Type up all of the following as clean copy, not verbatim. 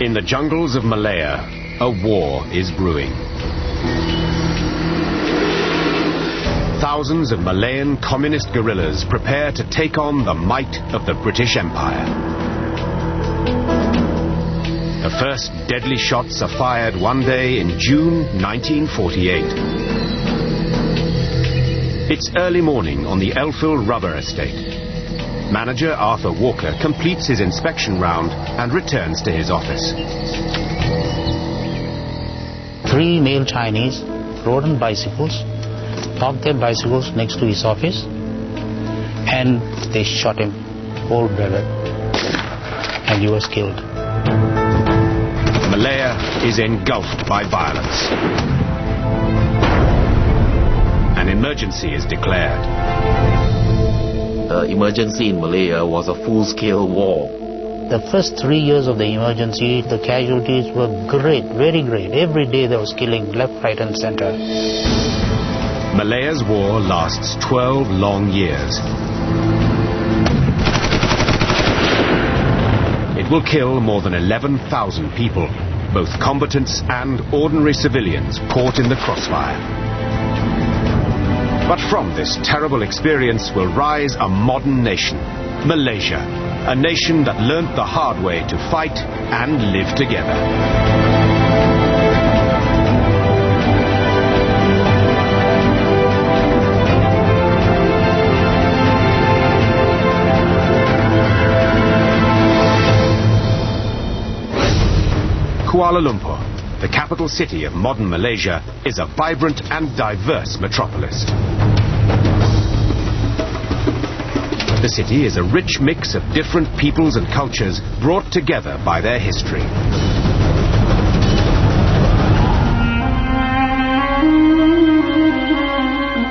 In the jungles of Malaya, a war is brewing. Thousands of Malayan communist guerrillas prepare to take on the might of the British Empire. The first deadly shots are fired one day in June 1948. It's early morning on the Elphil rubber estate. Manager Arthur Walker completes his inspection round and returns to his office. 3 male Chinese rode on bicycles, parked their bicycles next to his office, and they shot him cold-blooded, and he was killed. Malaya is engulfed by violence. An emergency is declared. The emergency in Malaya was a full-scale war. The first 3 years of the emergency, the casualties were great, very great. Every day there was killing left, right and center. Malaya's war lasts 12 long years. It will kill more than 11,000 people, both combatants and ordinary civilians caught in the crossfire. But from this terrible experience will rise a modern nation, Malaysia, a nation that learnt the hard way to fight and live together. Kuala Lumpur, the capital city of modern Malaysia, is a vibrant and diverse metropolis. The city is a rich mix of different peoples and cultures brought together by their history.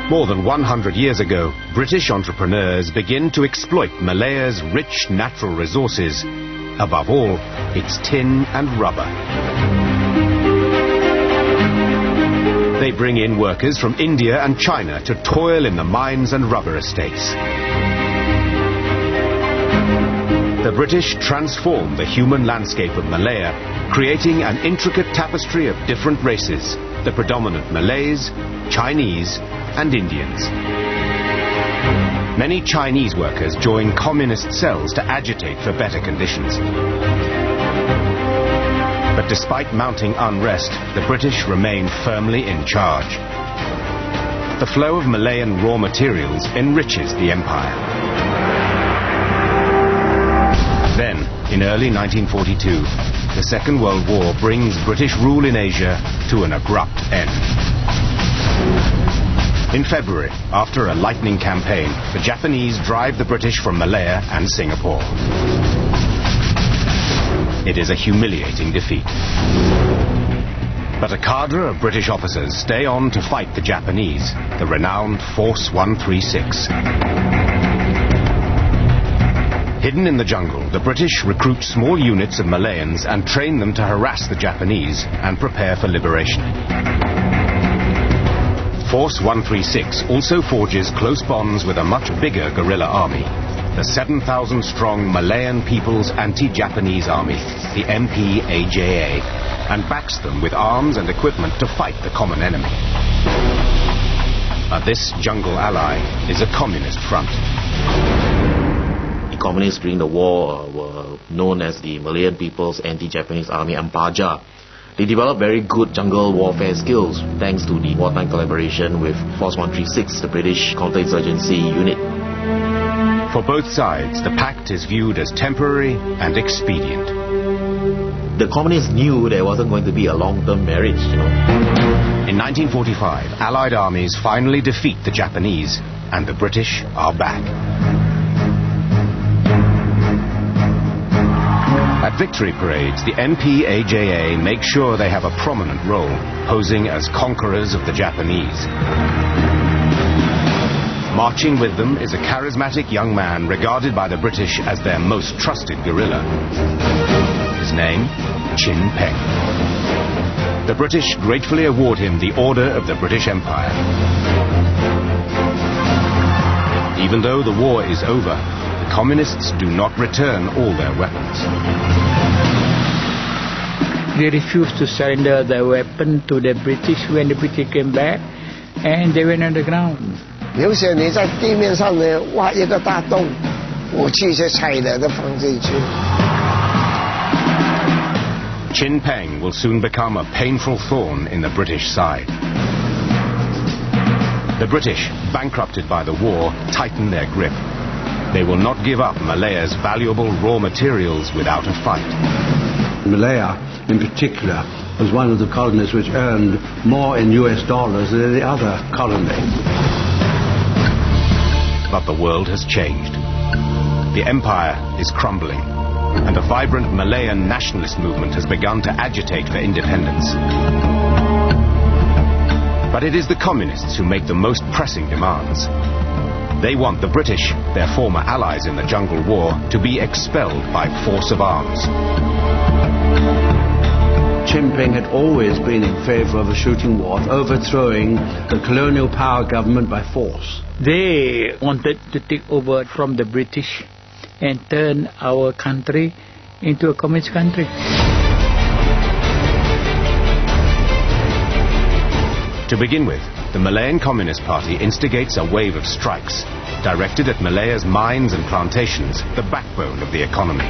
More than 100 years ago, British entrepreneurs began to exploit Malaya's rich natural resources, above all, its tin and rubber. They bring in workers from India and China to toil in the mines and rubber estates. The British transformed the human landscape of Malaya, creating an intricate tapestry of different races, the predominant Malays, Chinese, and Indians. Many Chinese workers joined communist cells to agitate for better conditions. But despite mounting unrest, the British remained firmly in charge. The flow of Malayan raw materials enriches the empire. Then, in early 1942, the Second World War brings British rule in Asia to an abrupt end. In February, after a lightning campaign, the Japanese drive the British from Malaya and Singapore. It is a humiliating defeat. But a cadre of British officers stay on to fight the Japanese, the renowned Force 136. Hidden in the jungle, the British recruit small units of Malayans and train them to harass the Japanese and prepare for liberation. Force 136 also forges close bonds with a much bigger guerrilla army, the 7,000-strong Malayan People's Anti-Japanese Army, the MPAJA, and backs them with arms and equipment to fight the common enemy. This jungle ally is a communist front. The communists during the war were known as the Malayan People's Anti-Japanese Army, MPAJA. They developed very good jungle warfare skills thanks to the wartime collaboration with Force 136, the British counterinsurgency unit. For both sides, the pact is viewed as temporary and expedient. The communists knew there wasn't going to be a long-term marriage, In 1945, Allied armies finally defeat the Japanese, and the British are back. At victory parades, the MPAJA make sure they have a prominent role, posing as conquerors of the Japanese. Marching with them is a charismatic young man regarded by the British as their most trusted guerrilla. His name, Chin Peng. The British gratefully award him the Order of the British Empire. Even though the war is over, the communists do not return all their weapons. They refused to surrender their weapon to the British when the British came back, and they went underground. 有些你在地面上呢挖一个大洞，武器就踩了就放进去。Chin Peng will soon become a painful thorn in the British side. The British, bankrupted by the war, tighten their grip. They will not give up Malaya's valuable raw materials without a fight. Malaya, in particular, was one of the colonies which earned more in US dollars than any other colony. But the world has changed. The empire is crumbling, and a vibrant Malayan nationalist movement has begun to agitate for independence. But it is the communists who make the most pressing demands. They want the British, their former allies in the Jungle War, to be expelled by force of arms. Chin Peng had always been in favor of a shooting war, overthrowing the colonial power government by force. They wanted to take over from the British and turn our country into a communist country. To begin with, the Malayan Communist Party instigates a wave of strikes, directed at Malaya's mines and plantations, the backbone of the economy.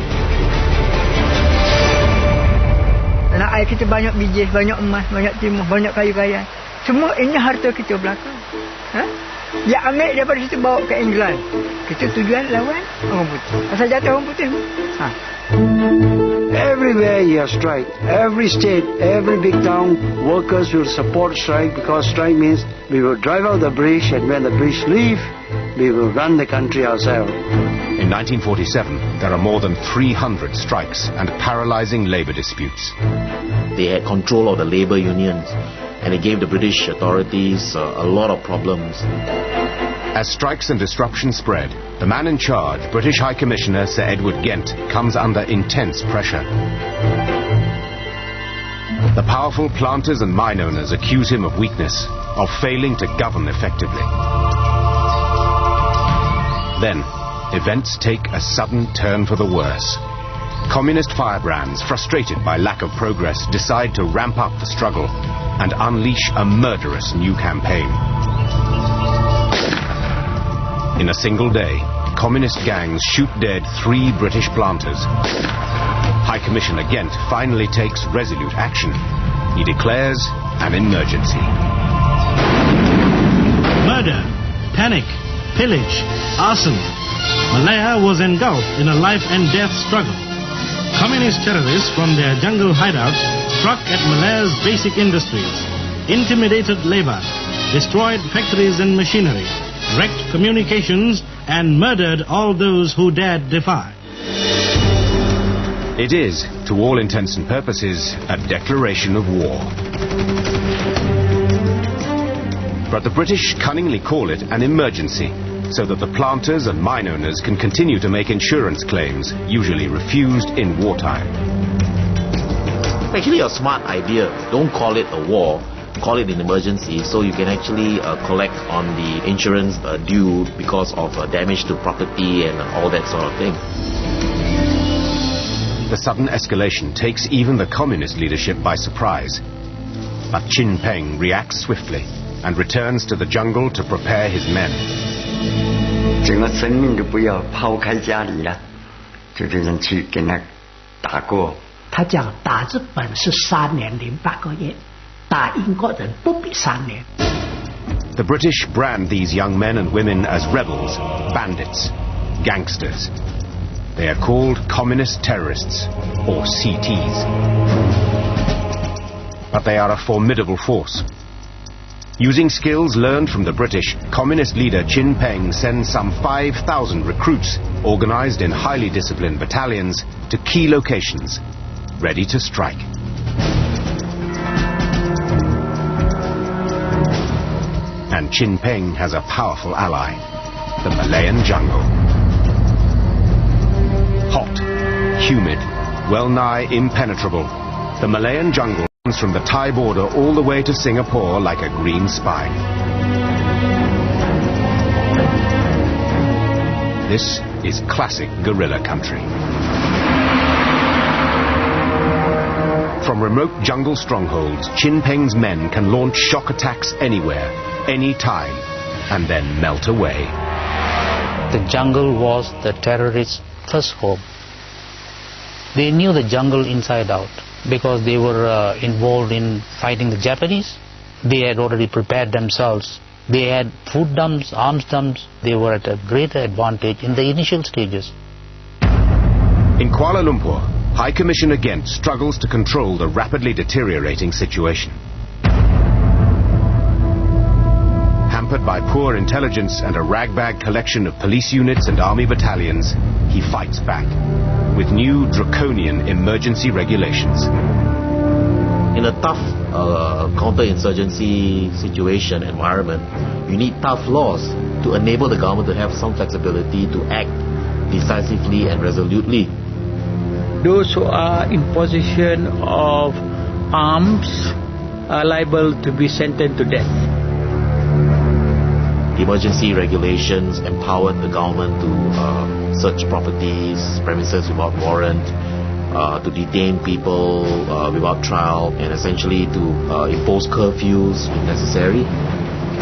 Anak air kita banyak biji, banyak emas, banyak timah, banyak kayu raya. Semua ini harta kita belaka. Dia ambil daripada situ bawa ke England. Kita tujuan lawan orang putih. Asal jatuh orang putih. Everywhere you have strike, every state, every big town, workers will support strike because strike means we will drive out the British, and when the British leave, we will run the country ourselves. In 1947, there are more than 300 strikes and paralyzing labor disputes. They had control of the labor unions, and it gave the British authorities a lot of problems. As strikes and disruption spread, the man in charge, British High Commissioner Sir Edward Gent, comes under intense pressure. The powerful planters and mine owners accuse him of weakness, of failing to govern effectively. Then, events take a sudden turn for the worse. Communist firebrands, frustrated by lack of progress, decide to ramp up the struggle and unleash a murderous new campaign. In a single day, communist gangs shoot dead 3 British planters. High Commissioner Gent finally takes resolute action. He declares an emergency. Murder, panic, pillage, arson. Malaya was engulfed in a life and death struggle. Communist terrorists from their jungle hideouts struck at Malaya's basic industries, intimidated labor, destroyed factories and machinery, wrecked communications, and murdered all those who dared defy. It is, to all intents and purposes, a declaration of war. But the British cunningly call it an emergency, so that the planters and mine owners can continue to make insurance claims, usually refused in wartime. Actually a smart idea. Don't call it a war. Call it an emergency, so you can actually collect on the insurance due because of damage to property and all that sort of thing. The sudden escalation takes even the communist leadership by surprise. But Chin Peng reacts swiftly and returns to the jungle to prepare his men. 整个生命都不要抛开家里了，就这样去跟他打过。他讲打日本是3年08个月。 The British brand these young men and women as rebels, bandits, gangsters. They are called communist terrorists, or CTs. But they are a formidable force. Using skills learned from the British, communist leader Chin Peng sends some 5,000 recruits, organized in highly disciplined battalions, to key locations, ready to strike. And Chin Peng has a powerful ally, the Malayan jungle. Hot, humid, well-nigh impenetrable, the Malayan jungle runs from the Thai border all the way to Singapore like a green spine. This is classic guerrilla country. From remote jungle strongholds, Chin Peng's men can launch shock attacks anywhere, anytime, and then melt away. The jungle was the terrorists' first home. They knew the jungle inside out because they were involved in fighting the Japanese. They had already prepared themselves. They had food dumps, arms dumps. They were at a greater advantage in the initial stages. In Kuala Lumpur, High Commissioner Gent struggles to control the rapidly deteriorating situation. Hampered by poor intelligence and a ragbag collection of police units and army battalions, he fights back with new draconian emergency regulations. In a tough counter-insurgency situation environment, you need tough laws to enable the government to have some flexibility to act decisively and resolutely. Those who are in possession of arms are liable to be sentenced to death. The emergency regulations empowered the government to search properties, premises without warrant, to detain people without trial, and essentially to impose curfews if necessary.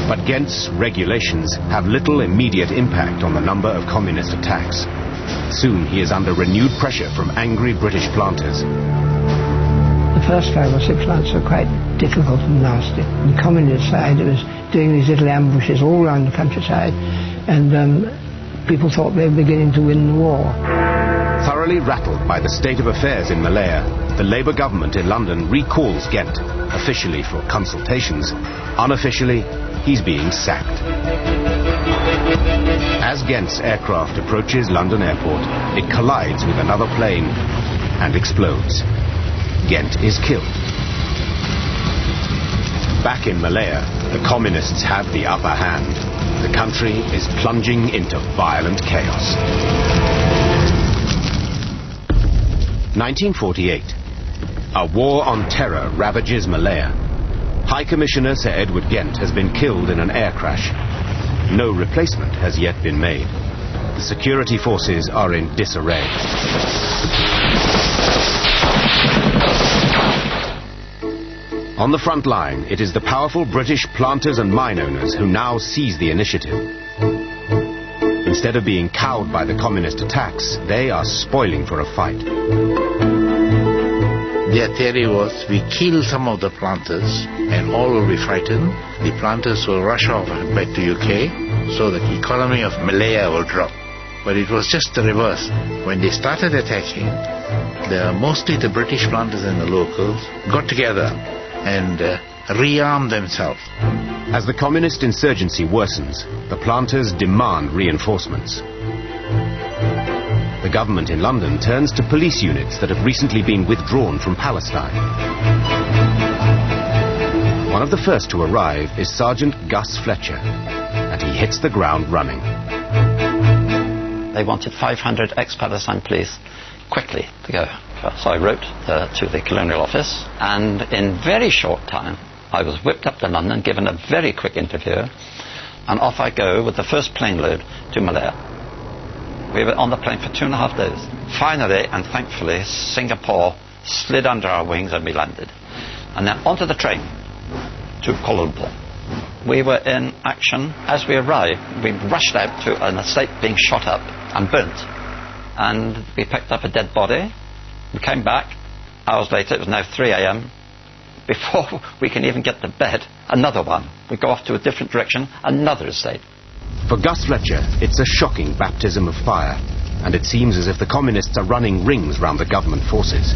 But Gent's regulations have little immediate impact on the number of communist attacks. Soon he is under renewed pressure from angry British planters. The first 5 or 6 months were quite difficult and nasty. On the communist side, it was doing these little ambushes all around the countryside, and people thought they were beginning to win the war. Thoroughly rattled by the state of affairs in Malaya, the Labour government in London recalls Gent, officially for consultations. Unofficially, he's being sacked. As Gent's aircraft approaches London Airport, it collides with another plane and explodes. Gent is killed. Back in Malaya, the communists have the upper hand. The country is plunging into violent chaos. 1948. A war on terror ravages Malaya. High Commissioner Sir Edward Gent has been killed in an air crash. No replacement has yet been made. The security forces are in disarray. On the front line, it is the powerful British planters and mine owners who now seize the initiative. Instead of being cowed by the communist attacks, they are spoiling for a fight. Their theory was, we kill some of the planters and all will be frightened. The planters will rush off back to UK, so the economy of Malaya will drop. But it was just the reverse. When they started attacking, mostly the British planters and the locals got together and rearmed themselves. As the communist insurgency worsens, the planters demand reinforcements. The government in London turns to police units that have recently been withdrawn from Palestine. One of the first to arrive is Sergeant Gus Fletcher, and he hits the ground running. They wanted 500 ex-Palestine police quickly to go. So I wrote to the Colonial Office, and in very short time I was whipped up to London, given a very quick interview, and off I go with the first plane load to Malaya. We were on the plane for 2.5 days. Finally, and thankfully, Singapore slid under our wings and we landed. And then onto the train to Kuala Lumpur. We were in action. As we arrived, we rushed out to an estate being shot up and burnt. And we picked up a dead body. We came back. Hours later, it was now 3 a.m. Before we can even get to bed, another one. We go off to a different direction, another estate. For Gus Fletcher, it's a shocking baptism of fire, and it seems as if the communists are running rings round the government forces.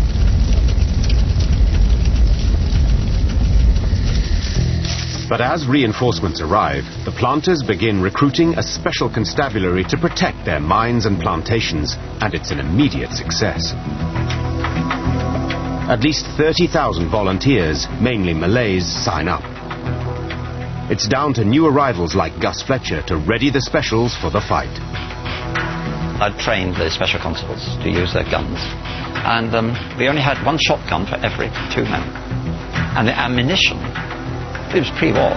But as reinforcements arrive, the planters begin recruiting a special constabulary to protect their mines and plantations, and it's an immediate success. At least 30,000 volunteers, mainly Malays, sign up. It's down to new arrivals like Gus Fletcher to ready the specials for the fight. I'd trained the special constables to use their guns, and we only had one shotgun for every 2 men. And the ammunition, it was pre-war,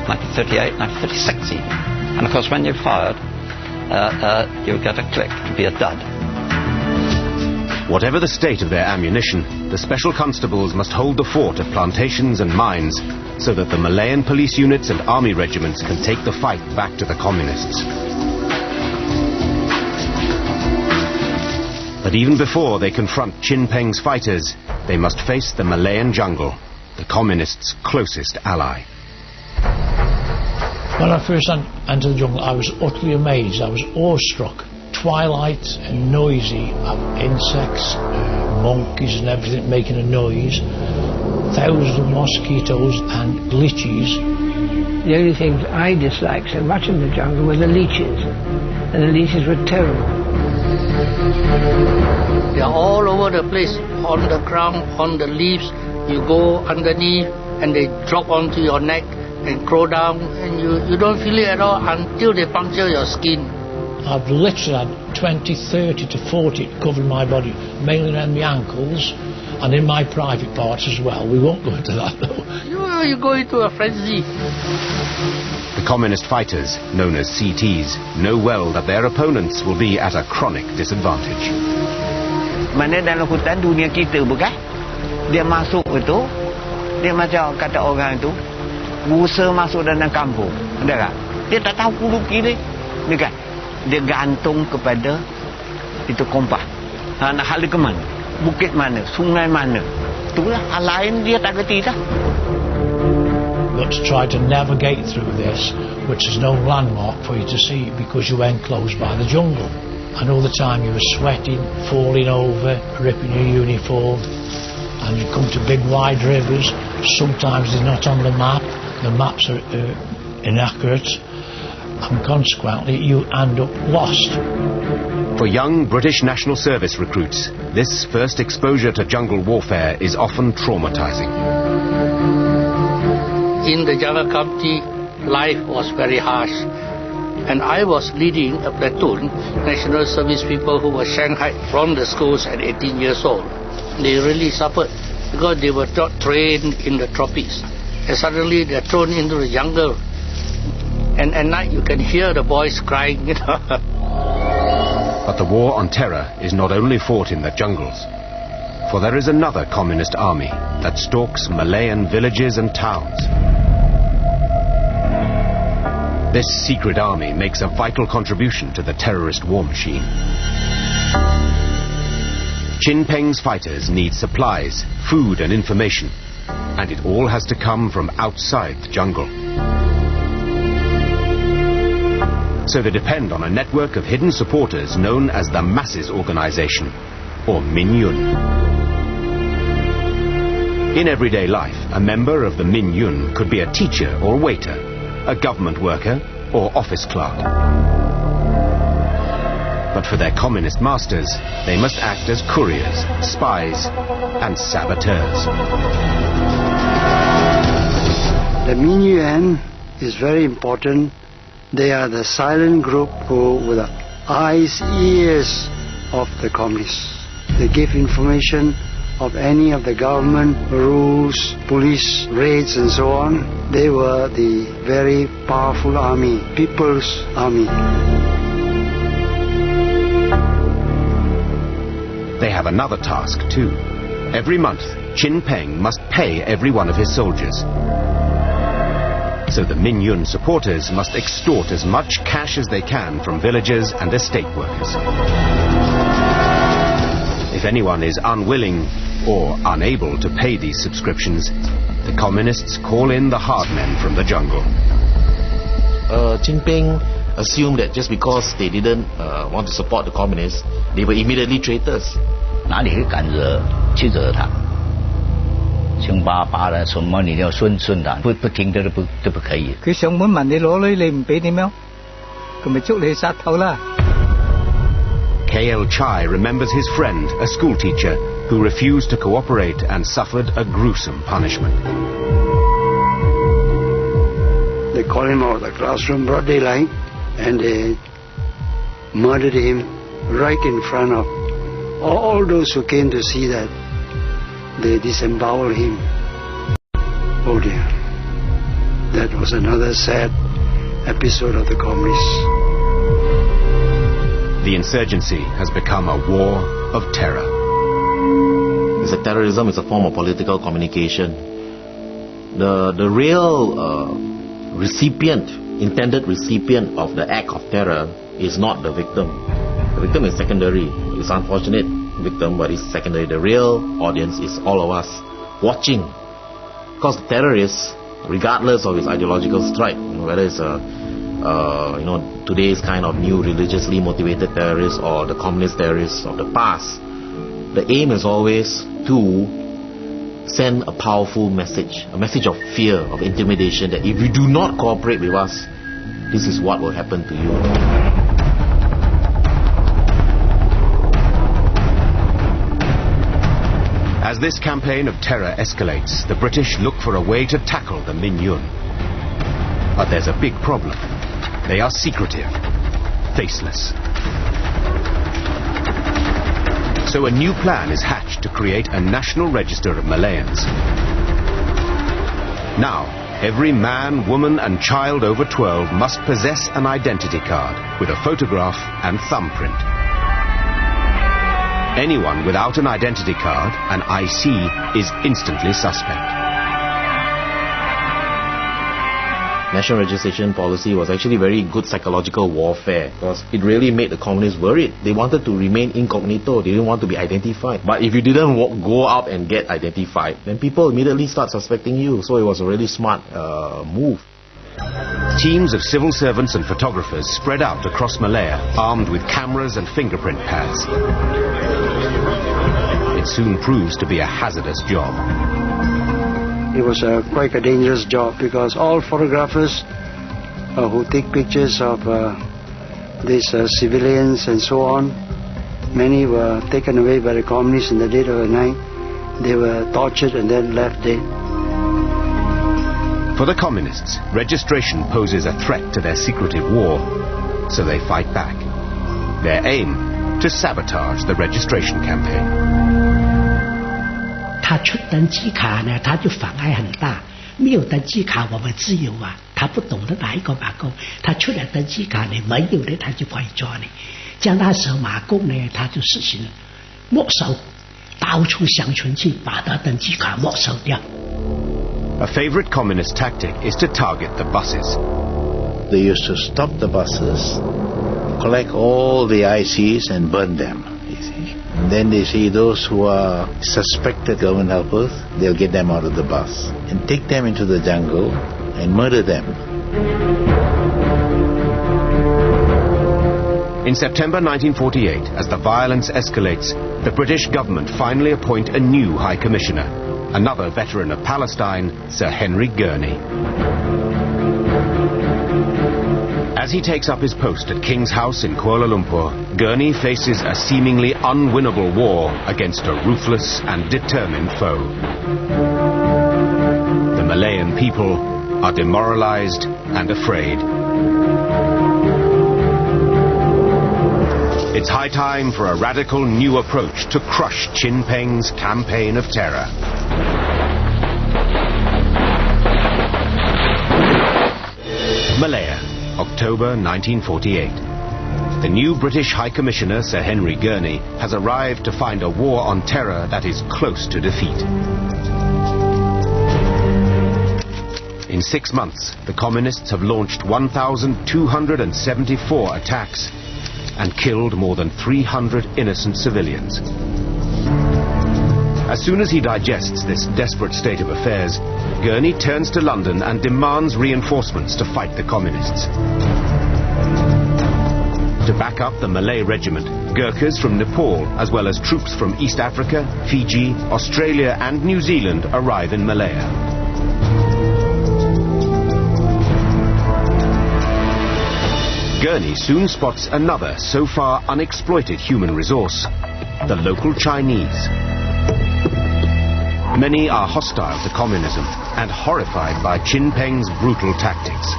1938, 1936 even. And of course when you fired, you would get a click, it'd be a dud. Whatever the state of their ammunition, the special constables must hold the fort at plantations and mines so that the Malayan police units and army regiments can take the fight back to the communists. But even before they confront Chin Peng's fighters, they must face the Malayan jungle, the communists' closest ally. When I first entered the jungle, I was utterly amazed. I was awestruck. Twilight and noisy of insects, monkeys and everything making a noise, thousands of mosquitoes and leeches. The only things I disliked so much in the jungle were the leeches, and the leeches were terrible. They are all over the place, on the ground, on the leaves. You go underneath and they drop onto your neck and crawl down, and you don't feel it at all until they puncture your skin. I've literally had 20, 30 to 40 covering my body, mainly around the ankles and in my private parts as well. We won't go into that though. You go into a frenzy. The communist fighters, known as CTs, know well that their opponents will be at a chronic disadvantage. Mana dalam hutan dunia kita bukan? Dia masuk itu, dia macam kata orang itu, busa masuk dalam kampung. Ada tak? Dia tak tahu kudu kiri. Dia kan? Dia gantung kepada itu kompas. Nak hala ke mana? Bukit mana? Sungai mana? Itulah hal lain dia tak kerti dah. You've got to try to navigate through this, which is no landmark for you to see because you're enclosed by the jungle. And all the time you were sweating, falling over, ripping your uniform, and you come to big wide rivers. Sometimes they're not on the map. The maps are inaccurate. And consequently you end up lost. For young British National Service recruits, this first exposure to jungle warfare is often traumatizing. In the jungle country, life was very harsh. And I was leading a platoon, National Service people who were shanghaied from the schools at 18 years old. They really suffered because they were not trained in the tropics. And suddenly they're thrown into the jungle. And at night you can hear the boys crying, you know. But the war on terror is not only fought in the jungles. For there is another communist army that stalks Malayan villages and towns. This secret army makes a vital contribution to the terrorist war machine. Chin Peng's fighters need supplies, food and information, and it all has to come from outside the jungle. So they depend on a network of hidden supporters known as the Masses Organization, or Min Yun. In everyday life, a member of the Min Yun could be a teacher or waiter, a government worker or office clerk. But for their communist masters, they must act as couriers, spies and saboteurs. The Min Yun is very important. They are the silent group who were the eyes, ears of the communists. They give information of any of the government rules, police raids and so on. They were the very powerful army, people's army. They have another task too. Every month, Chin Peng must pay every one of his soldiers. So the Min Yun supporters must extort as much cash as they can from villagers and estate workers. If anyone is unwilling or unable to pay these subscriptions, the communists call in the hard men from the jungle. Chin Peng assumed that just because they didn't want to support the communists, they were immediately traitors. 哪里去敢惹去惹他？凶巴巴的，什么你要顺的，不听的都不可以。佢上門問你攞女，你唔俾點樣？佢咪捉你殺頭啦！ K.L. Chai remembers his friend, a schoolteacher, who refused to cooperate and suffered a gruesome punishment. They called him out of the classroom, broad daylight, and they murdered him right in front of all those who came to see that. They disemboweled him. Oh dear. That was another sad episode of the communists. The insurgency has become a war of terror. that terrorism is a form of political communication. The real intended recipient of the act of terror is not the victim. The victim is secondary. It's unfortunate victim, but it's secondary. The real audience is all of us watching. Because the terrorist, regardless of his ideological stripe, whether it's today's kind of new religiously motivated terrorists or the communist terrorists of the past, the aim is always to send a powerful message, a message of fear, of intimidation, that if you do not cooperate with us, this is what will happen to you. As this campaign of terror escalates, the British look for a way to tackle the Minh Yun. But there's a big problem. They are secretive, faceless. So a new plan is hatched to create a national register of Malayans. Now, every man, woman and child over 12 must possess an identity card with a photograph and thumbprint. Anyone without an identity card, an IC, is instantly suspect. National registration policy was actually very good psychological warfare, because it really made the communists worried. They wanted to remain incognito. They didn't want to be identified. But if you didn't go out and get identified, then people immediately start suspecting you. So it was a really smart move. Teams of civil servants and photographers spread out across Malaya, armed with cameras and fingerprint pads. It soon proves to be a hazardous job. It was quite a dangerous job, because all photographers who take pictures of these civilians and so on, many were taken away by the communists in the dead of the night. They were tortured and then left dead. For the communists, registration poses a threat to their secretive war, so they fight back. Their aim, to sabotage the registration campaign. 他出登记卡呢，他就妨碍很大。没有登记卡，我们自由啊。他不懂得哪一个马共，他出来登记卡呢，没有的他就可以抓你。将那时候马共呢，他就实行没收，到处乡村去把他登记卡没收掉。A favorite communist tactic is to target the buses. They used to stop the buses, collect all the ICs and burn them. And then they see those who are suspected government helpers, they'll get them out of the bus and take them into the jungle and murder them. In September 1948, as the violence escalates, the British government finally appoint a new High Commissioner, another veteran of Palestine, Sir Henry Gurney. As he takes up his post at King's House in Kuala Lumpur, Gurney faces a seemingly unwinnable war against a ruthless and determined foe. The Malayan people are demoralized and afraid. It's high time for a radical new approach to crush Chin Peng's campaign of terror. Malaya, October 1948. The new British High Commissioner, Sir Henry Gurney, has arrived to find a war on terror that is close to defeat. In 6 months, the communists have launched 1,274 attacks and killed more than 300 innocent civilians. As soon as he digests this desperate state of affairs, Gurney turns to London and demands reinforcements to fight the communists. To back up the Malay regiment, Gurkhas from Nepal, as well as troops from East Africa, Fiji, Australia and New Zealand arrive in Malaya. Gurney soon spots another so far unexploited human resource, the local Chinese. Many are hostile to communism and horrified by Chin Peng's brutal tactics.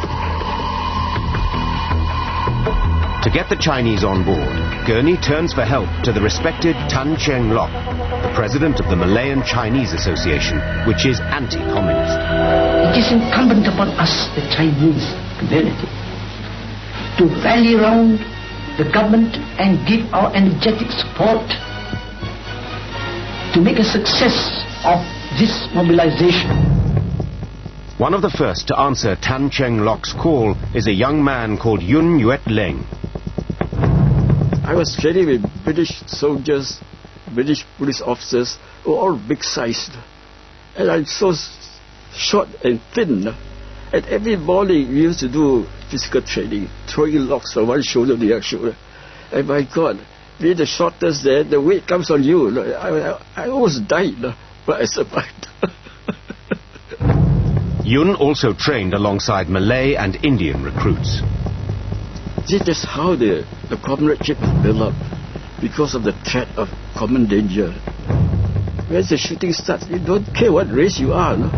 To get the Chinese on board, Gurney turns for help to the respected Tan Cheng Lock, the president of the Malayan Chinese Association, which is anti-communist. It is incumbent upon us, the Chinese community, to rally round the government and give our energetic support to make a success of this mobilization. One of the first to answer Tan Cheng Lok's call is a young man called Yun Yuet Leng. I was training with British soldiers, British police officers, who were all big-sized. And I'm so short and thin. And every morning we used to do physical training, throwing logs from one shoulder to the other shoulder. And my God, being the shortest there, the weight comes on you. I almost died, but I survived. Yun also trained alongside Malay and Indian recruits. See, that's how the comradeship is built up, because of the threat of common danger. When the shooting starts, you don't care what race you are. No?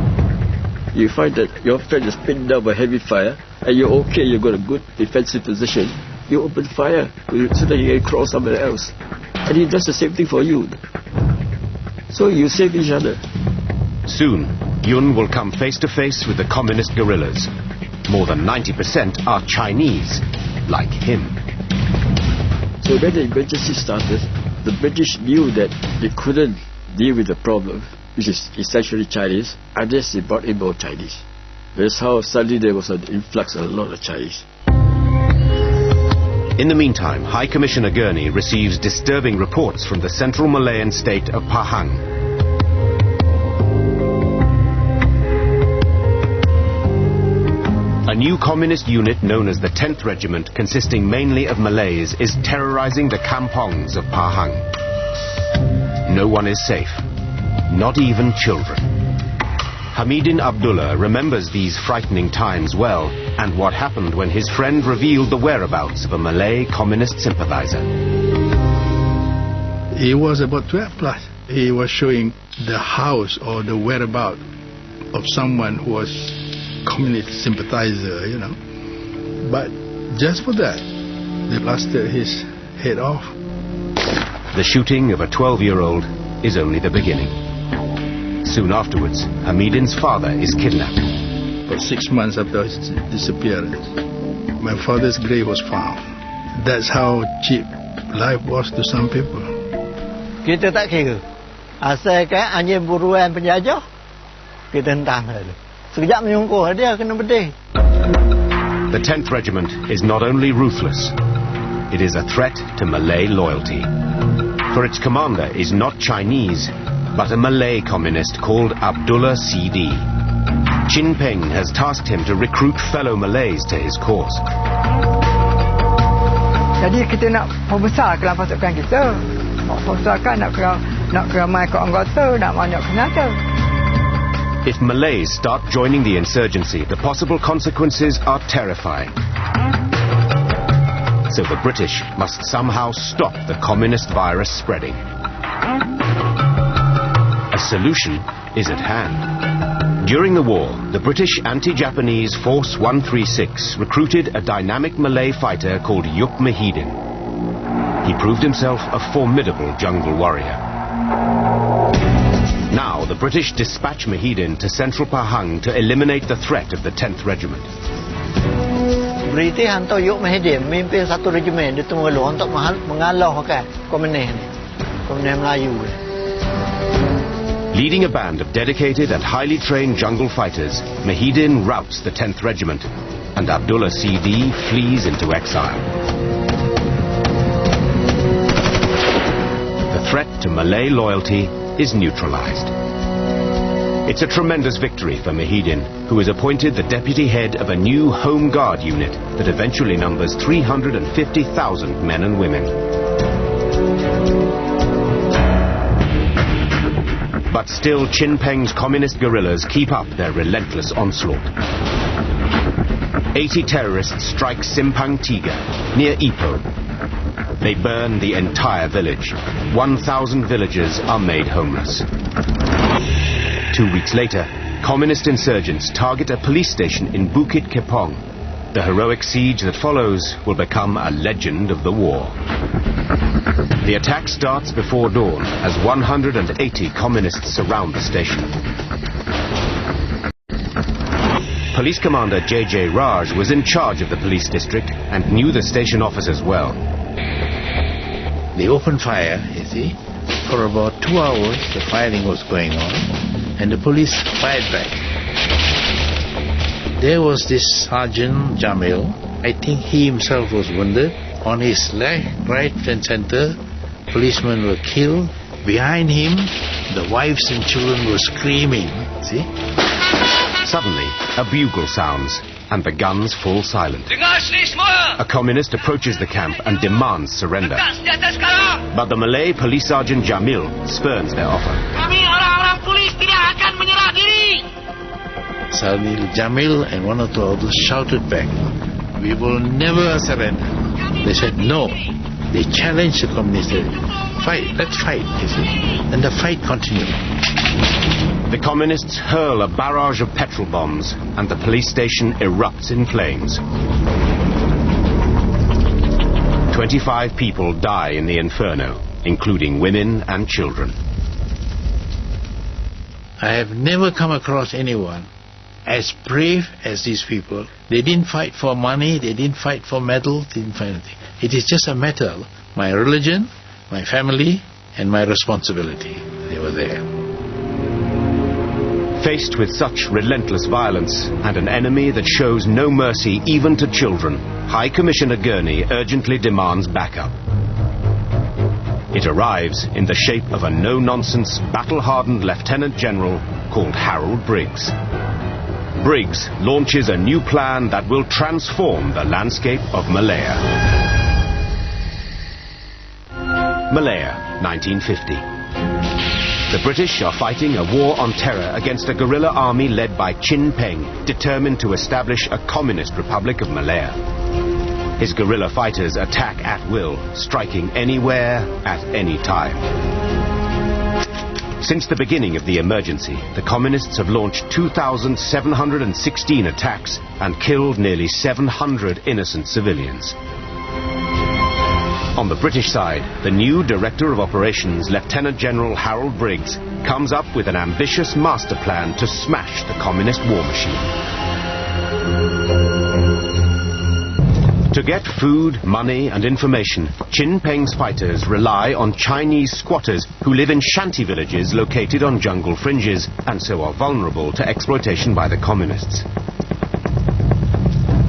You find that your friend is pinned down by heavy fire, and you're okay, you've got a good defensive position. You open fire so that you can crawl somewhere else. And he does the same thing for you. So you save each other. Soon, Yun will come face to face with the communist guerrillas. More than 90% are Chinese, like him. So when the emergency started, the British knew that they couldn't deal with the problem, which is essentially Chinese, unless they brought in more Chinese. That's how suddenly there was an influx of a lot of Chinese. In the meantime, High Commissioner Gurney receives disturbing reports from the central Malayan state of Pahang. A new communist unit known as the 10th Regiment, consisting mainly of Malays, is terrorizing the kampongs of Pahang. No one is safe, not even children. Hamidin Abdullah remembers these frightening times well, and what happened when his friend revealed the whereabouts of a Malay communist sympathizer. He was about 12 plus. He was showing the house or the whereabouts of someone who was communist sympathizer, you know. But just for that, they blasted his head off. The shooting of a 12-year-old is only the beginning. Soon afterwards, Hamidin's father is kidnapped. For 6 months after his disappearance, my father's grave was found. That's how cheap life was to some people. Kita tak kira. Asalkan anjing buruan penjajah, kita hentam saja. Sekejap menyungkuh dia kena bedih. The 10th Regiment is not only ruthless, it is a threat to Malay loyalty. For its commander is not Chinese, but a Malay communist called Abdullah CD. Chin Peng has tasked him to recruit fellow Malays to his cause. Jadi kita nak membesarkan pasukan kita. Nak membesarkan, nak keramai ke anggota, nak banyak senjata. If Malays start joining the insurgency, the possible consequences are terrifying. So the British must somehow stop the communist virus spreading. A solution is at hand. During the war, the British anti-Japanese Force 136 recruited a dynamic Malay fighter called Yuk Mahidin. He proved himself a formidable jungle warrior. Now, the British dispatch Mahidin to central Pahang to eliminate the threat of the 10th Regiment. British hantar Yuk Mahidin memimpin satu regimen di Terengganu untuk mengalahkan komunis Melayu. Leading a band of dedicated and highly trained jungle fighters, Mahidin routs the 10th Regiment, and Abdullah CD flees into exile. The threat to Malay loyalty is neutralized. It's a tremendous victory for Mahidin, who is appointed the deputy head of a new Home Guard unit that eventually numbers 350,000 men and women. But still, Chin Peng's communist guerrillas keep up their relentless onslaught. 80 terrorists strike Simpang Tiga, near Ipoh. They burn the entire village. 1,000 villagers are made homeless. 2 weeks later, communist insurgents target a police station in Bukit Kepong. The heroic siege that follows will become a legend of the war. The attack starts before dawn as 180 communists surround the station. Police Commander J.J. Raj was in charge of the police district and knew the station officers well. They opened fire, you see, For about 2 hours, the firing was going on, and the police fired back. There was this Sergeant Jamil. I think he himself was wounded. On his left, right and center, policemen were killed. Behind him, the wives and children were screaming. See? Suddenly, a bugle sounds, and the guns fall silent. A communist approaches the camp and demands surrender. But the Malay police sergeant Jamil spurns their offer. Suddenly, Jamil and one or two others shouted back, "We will never surrender." They said no. They challenged the communists. Fight, let's fight, you see. And the fight continued. The communists hurl a barrage of petrol bombs, and the police station erupts in flames. 25 people die in the inferno, including women and children. I have never come across anyone as brave as these people. They didn't fight for money, they didn't fight for medals, they didn't fight anything. It is just a matter of my religion, my family, and my responsibility. They were there. Faced with such relentless violence and an enemy that shows no mercy even to children, High Commissioner Gurney urgently demands backup. It arrives in the shape of a no-nonsense, battle-hardened Lieutenant General called Harold Briggs. Briggs launches a new plan that will transform the landscape of Malaya. Malaya, 1950. The British are fighting a war on terror against a guerrilla army led by Chin Peng, determined to establish a communist republic of Malaya. His guerrilla fighters attack at will, striking anywhere, at any time. Since the beginning of the emergency, the communists have launched 2,716 attacks and killed nearly 700 innocent civilians. On the British side, the new Director of Operations, Lieutenant General Harold Briggs, comes up with an ambitious master plan to smash the communist war machine. To get food, money and information, Chin Peng's fighters rely on Chinese squatters who live in shanty villages located on jungle fringes and so are vulnerable to exploitation by the communists.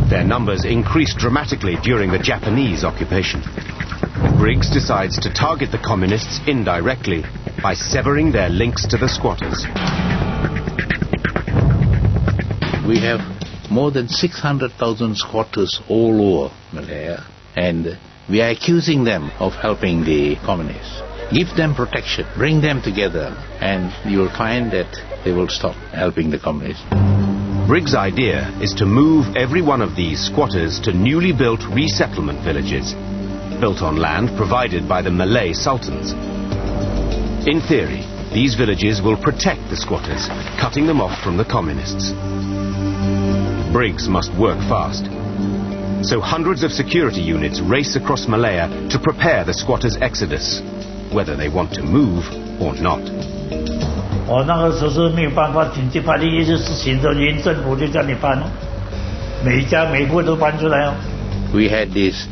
Their numbers increased dramatically during the Japanese occupation. Briggs decides to target the communists indirectly by severing their links to the squatters. We have more than 600,000 squatters all over Malaya, and we are accusing them of helping the communists. Give them protection, bring them together, and you will find that they will stop helping the communists. Briggs' idea is to move every one of these squatters to newly built resettlement villages, built on land provided by the Malay sultans. In theory, these villages will protect the squatters, cutting them off from the communists. Briggs must work fast. So hundreds of security units race across Malaya to prepare the squatters' exodus, whether they want to move or not. 我那个时候是没有办法，紧急派的一些事情，就原政府就叫你搬了，每一家每户都搬出来哦。We had these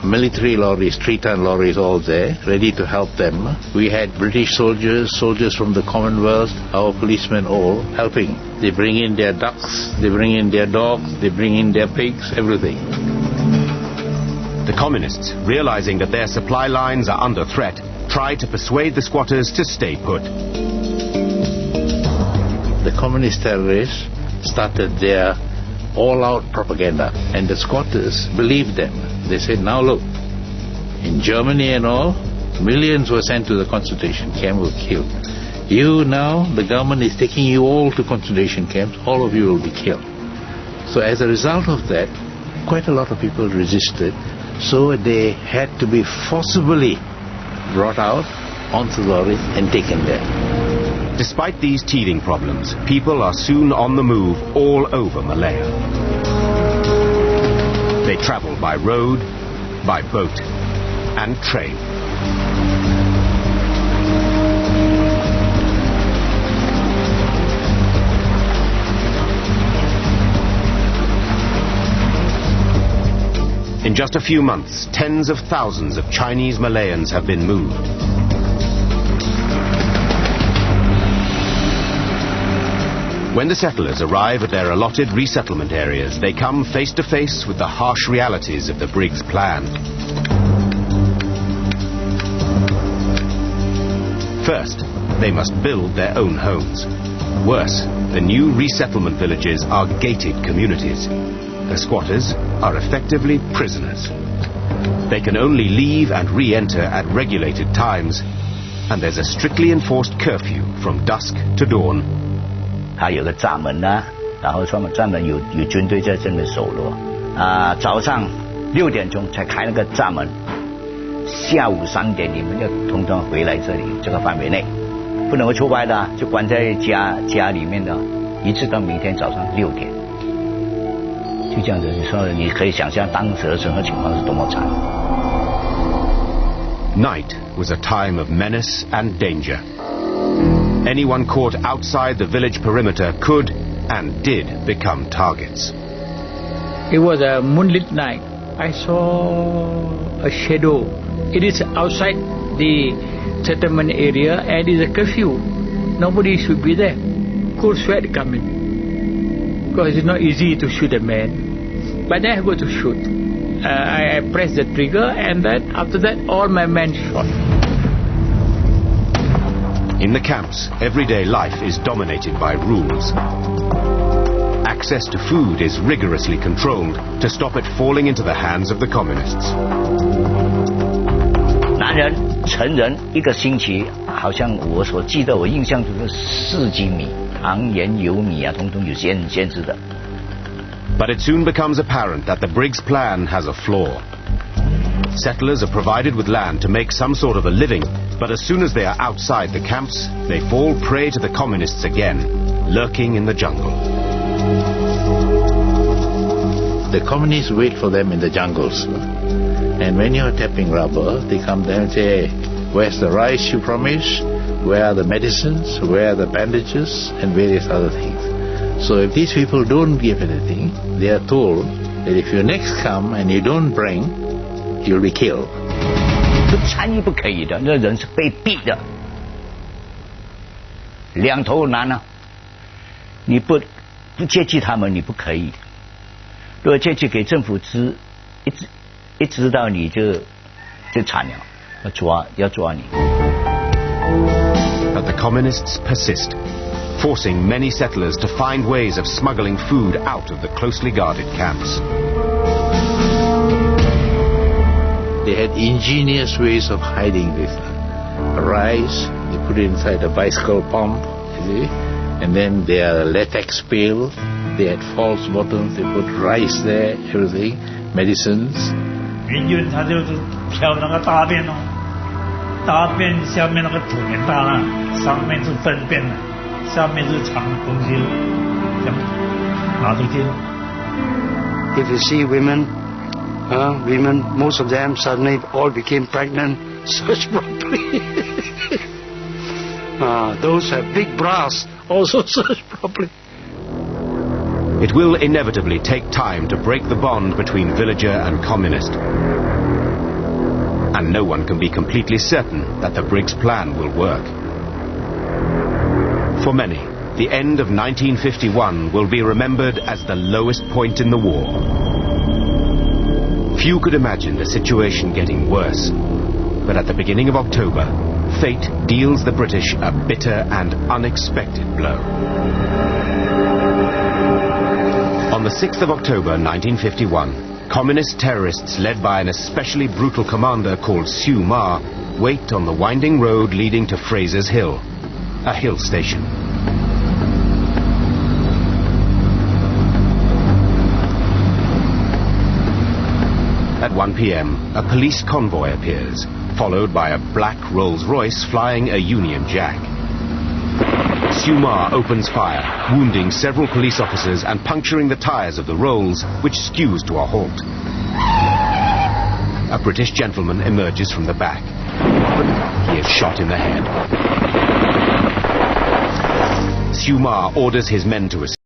military lorries, 3-ton lorries all there, ready to help them. We had British soldiers, soldiers from the Commonwealth, our policemen all helping. They bring in their ducks, they bring in their dogs, they bring in their pigs, everything. The communists, realizing that their supply lines are under threat, try to persuade the squatters to stay put. The communist terrorists started their all-out propaganda, and the squatters believed them. They said, now look, in Germany and all, millions were sent to the concentration camp, were killed. You now, the government is taking you all to concentration camps, all of you will be killed. So as a result of that, quite a lot of people resisted, so they had to be forcibly brought out onto the lorry and taken there. Despite these teething problems, people are soon on the move all over Malaya. They travel by road, by boat, and train. In just a few months, tens of thousands of Chinese Malayans have been moved. when the settlers arrive at their allotted resettlement areas, they come face to face with the harsh realities of the Briggs Plan. First, they must build their own homes. Worse, the new resettlement villages are gated communities. The squatters are effectively prisoners. They can only leave and re-enter at regulated times, and there's a strictly enforced curfew from dusk to dawn. 它有个闸门啊，然后专门有军队在这边守罗。早上6点钟才开那个闸门，下午3点你们要通通回来这里这个范围内，不能够出外的，就关在家里面的，一直到明天早上6点。就这样子，你说你可以想象当时的整个情况是多么惨。Night was a time of menace and danger. Anyone caught outside the village perimeter could and did become targets. It was a moonlit night. I saw a shadow. It is outside the settlement area and it is a curfew. Nobody should be there. Cold sweat coming. Because it's not easy to shoot a man. But then I go to shoot. I pressed the trigger and then after that all my men shot. In the camps, everyday life is dominated by rules. Access to food is rigorously controlled to stop it falling into the hands of the communists. 男人成人一个星期，好像我所记得，我印象中是4斤米，糖盐油米啊，统统有限制的。But it soon becomes apparent that the Briggs Plan has a flaw. Settlers are provided with land to make some sort of a living, but as soon as they are outside the camps, they fall prey to the communists again, lurking in the jungle. The communists wait for them in the jungles. And when you're tapping rubber, they come there and say, hey, where's the rice you promised? Where are the medicines? Where are the bandages? And various other things. So if these people don't give anything, they are told that if you next come and you don't bring, you'll be killed. 不参与不可以的，那人是被逼的，两头难啊！你不接济他们，你不可以。如果接济给政府一知道你就惨了，要抓你。But the communists persist, forcing many settlers to find ways of smuggling food out of the closely guarded camps. They had ingenious ways of hiding this. Rice, they put it inside a bicycle pump, you see, and then their latex pail, they had false bottoms, they put rice there, everything, medicines. 民军他就是挑那个大便哦，大便下面那个土很大了，上面是粪便的，下面是长的东西，这样拿出去。If you see women, most of them suddenly all became pregnant. Search properly. Those have big bras also search properly. It will inevitably take time to break the bond between villager and communist. And no one can be completely certain that the Briggs Plan will work. For many, the end of 1951 will be remembered as the lowest point in the war. Few could imagine the situation getting worse. But at the beginning of October, fate deals the British a bitter and unexpected blow. On the 6th of October 1951, communist terrorists led by an especially brutal commander called Siew Ma wait on the winding road leading to Fraser's Hill, a hill station. At 1 p.m., a police convoy appears, followed by a black Rolls-Royce flying a Union Jack. Siew Ma opens fire, wounding several police officers and puncturing the tires of the Rolls, which skews to a halt. A British gentleman emerges from the back, but he is shot in the head. Siew Ma orders his men to escape.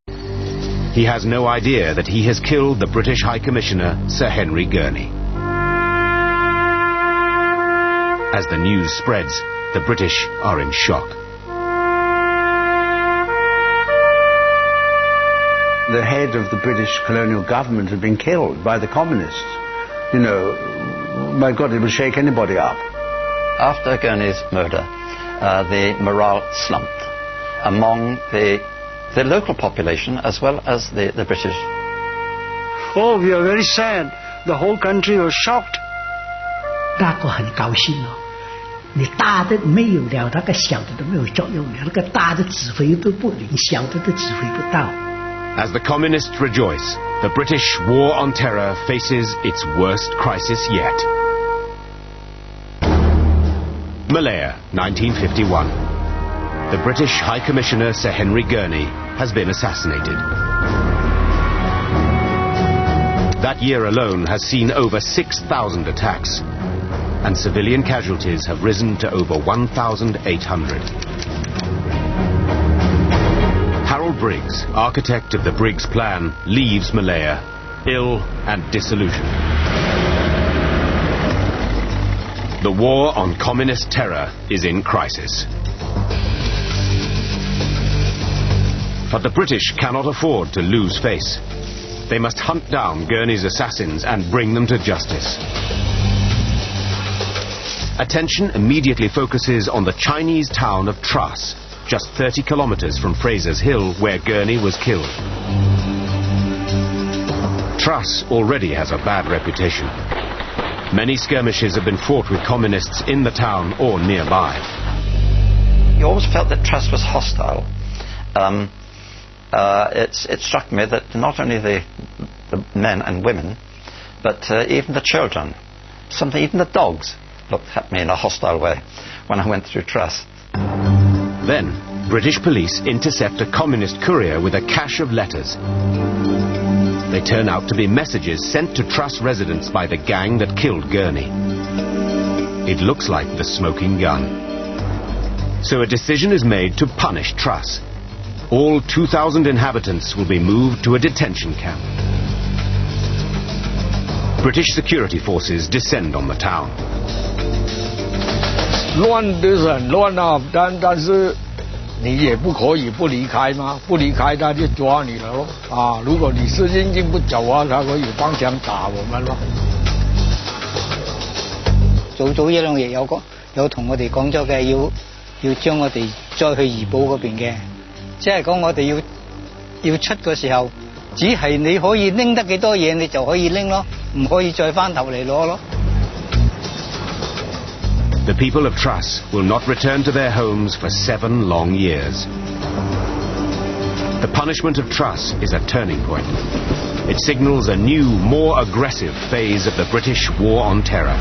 He has no idea that he has killed the British High Commissioner, Sir Henry Gurney. As the news spreads, the British are in shock. the head of the British colonial government had been killed by the communists. You know, my God, it would shake anybody up. After Gurney's murder, the morale slumped among the local population as well as the British. Oh, we are very sad. The whole country was shocked. 大国很高兴哦，你大的没有了，那个小的都没有作用了，那个大的指挥都不灵，小的都指挥不到。As the communists rejoice, the British war on terror faces its worst crisis yet. Malaya, 1951. The British High Commissioner Sir Henry Gurney has been assassinated. That year alone has seen over 6,000 attacks, and civilian casualties have risen to over 1,800. Harold Briggs, architect of the Briggs Plan, leaves Malaya, ill and disillusioned. The war on communist terror is in crisis. But the British cannot afford to lose face. They must hunt down Gurney's assassins and bring them to justice. Attention immediately focuses on the Chinese town of Truss, just 30 kilometers from Fraser's Hill, where Gurney was killed. Truss already has a bad reputation. Many skirmishes have been fought with communists in the town or nearby. You always felt that Truss was hostile. It struck me that not only the men and women, but even the children, even the dogs, looked at me in a hostile way when I went through Truss. Then, British police intercept a communist courier with a cache of letters. They turn out to be messages sent to Truss residents by the gang that killed Gurney. It looks like the smoking gun. So a decision is made to punish Truss. All 2,000 inhabitants will be moved to a detention camp. British security forces descend on the town. 乱的很乱啊，但是你也不可以不离开嘛，不离开他就抓你了咯。啊，如果你是硬劲不走啊，他可以帮枪打我们咯。早一兩日有同我哋講咗嘅，要將我哋再去怡保嗰邊嘅，即係講我哋要出嘅時候，只係你可以拎得幾多嘢，你就可以拎咯，唔可以再翻頭嚟攞咯。The people of Truss will not return to their homes for 7 long years. The punishment of Truss is a turning point. It signals a new, more aggressive phase of the British war on terror.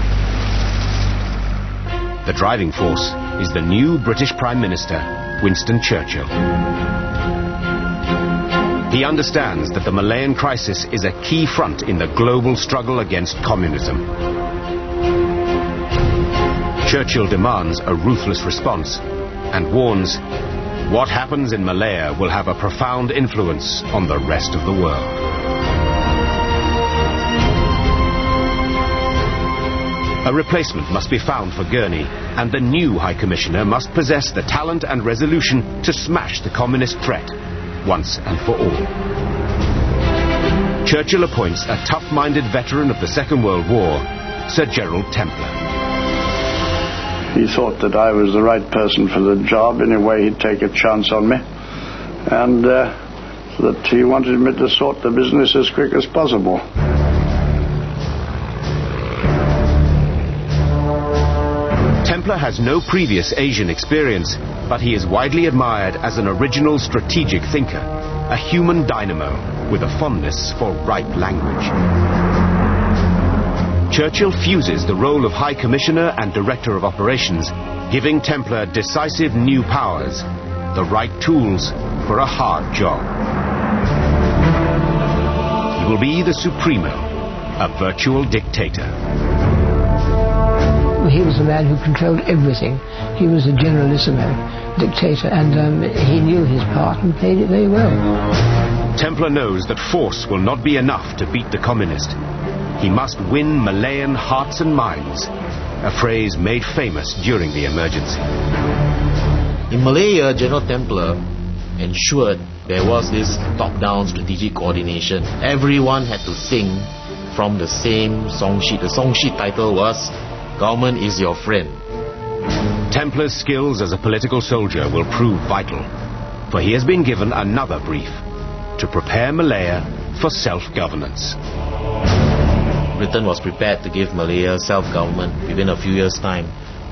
The driving force is the new British Prime Minister, Winston Churchill. He understands that the Malayan crisis is a key front in the global struggle against communism. Churchill demands a ruthless response and warns, what happens in Malaya will have a profound influence on the rest of the world. A replacement must be found for Gurney, and the new High Commissioner must possess the talent and resolution to smash the communist threat once and for all. Churchill appoints a tough-minded veteran of the Second World War, Sir Gerald Templer. He thought that I was the right person for the job. Anyway, he'd take a chance on me. And that he wanted me to sort the business as quick as possible. Templer has no previous Asian experience, but he is widely admired as an original strategic thinker, a human dynamo with a fondness for right language. Churchill fuses the role of High Commissioner and Director of Operations, giving Templer decisive new powers, the right tools for a hard job. He will be the Supremo, a virtual dictator. He was the man who controlled everything. He was a generalissimo dictator, and he knew his part and played it very well. Templer knows that force will not be enough to beat the communist. He must win Malayan hearts and minds, a phrase made famous during the emergency. In Malaya, General Templer ensured there was this top-down strategic coordination. Everyone had to sing from the same song sheet. The song sheet title was "Government is Your Friend." Templar's skills as a political soldier will prove vital, for he has been given another brief: to prepare Malaya for self-governance. Britain was prepared to give Malaya self-government within a few years' time.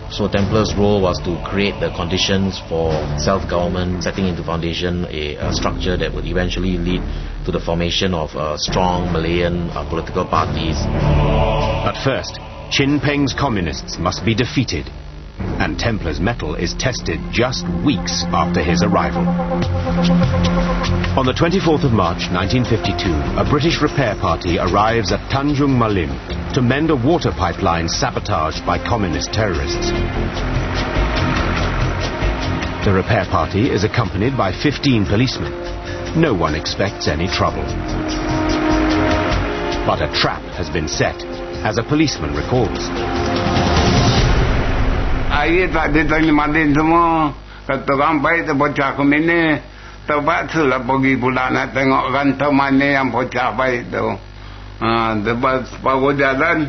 So Templar's role was to create the conditions for self-government, setting into foundation a structure that would eventually lead to the formation of strong Malayan political parties. But first, Chin Peng's communists must be defeated, and Templar's mettle is tested just weeks after his arrival. On the 24th of March 1952, a British repair party arrives at Tanjung Malim to mend a water pipeline sabotaged by communist terrorists. The repair party is accompanied by 15 policemen. No one expects any trouble. But a trap has been set, as a policeman recalls. Air tak ditanya semua. Kata orang baik tu bocah kami ni. Terpaksa lah pergi pula nak tengok rantau mana yang bocah baik tu. Lepas baru jalan,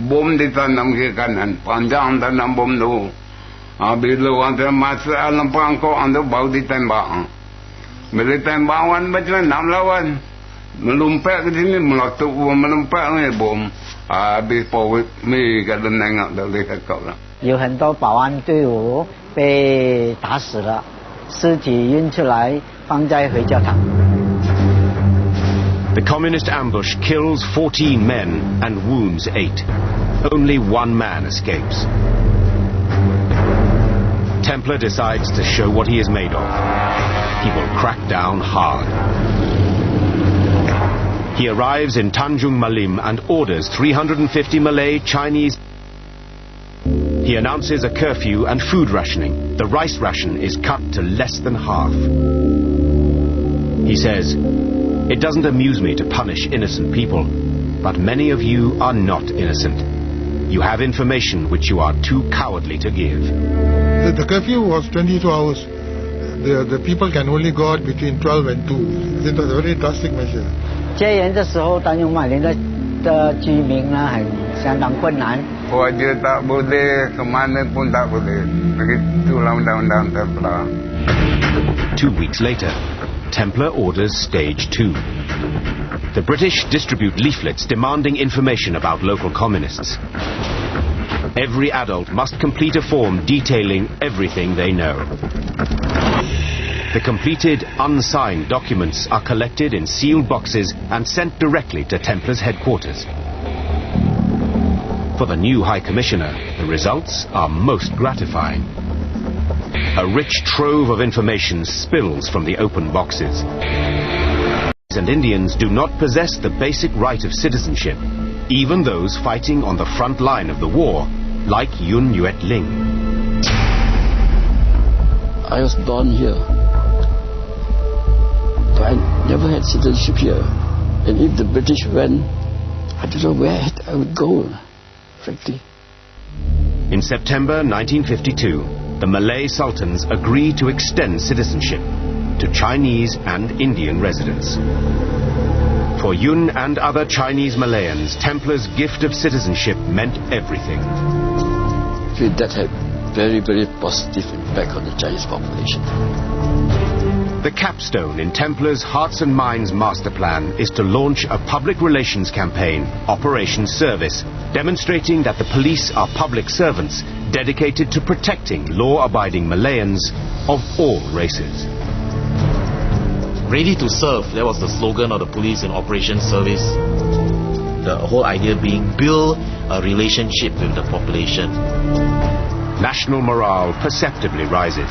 bom ditanam ke kanan. Panjang tanam bom tu. Bila orang tu masuk alam perangkok tu baru ditembak. Bila tembakan macam mana nak lawan. Melumpat ke sini, melumpat ni bom. Habis pawit mi kalau nengok dah boleh kakak lah. 有很多保安队伍被打死了，尸体运出来放在回教堂。 The communist ambush kills 14 men and wounds 8. Only one man escapes. Templar decides to show what he is made of. He will crack down hard. He arrives in Tanjung Malim and orders 350 Malay Chinese. He announces a curfew and food rationing. The rice ration is cut to less than half. He says, "It doesn't amuse me to punish innocent people, but many of you are not innocent. You have information which you are too cowardly to give." The curfew was 22 hours. The people can only go out between 12 and 2. It was a very drastic measure. 戒严的时候，丹永马林的居民呢，相当困难。 Wajah tak boleh, ke mana pun tak boleh. Begitulah undang-undang Templar. 2 weeks later, Templar orders Stage 2. The British distribute leaflets demanding information about local communists. Every adult must complete a form detailing everything they know. The completed, unsigned documents are collected in sealed boxes and sent directly to Templar's headquarters. For the new High Commissioner, the results are most gratifying. A rich trove of information spills from the open boxes. And Indians do not possess the basic right of citizenship, even those fighting on the front line of the war, like Yun Yuet Ling. I was born here, but I never had citizenship here. And if the British went, I don't know where I would go, frankly. In September 1952, the Malay Sultans agreed to extend citizenship to Chinese and Indian residents. For Yun and other Chinese Malayans, Templar's gift of citizenship meant everything. That had very, very positive impact on the Chinese population. The capstone in Templar's Hearts and Minds master plan is to launch a public relations campaign, Operation Service, demonstrating that the police are public servants dedicated to protecting law-abiding Malayans of all races. Ready to serve, that was the slogan of the police in Operation Service. The whole idea being build a relationship with the population. National morale perceptibly rises.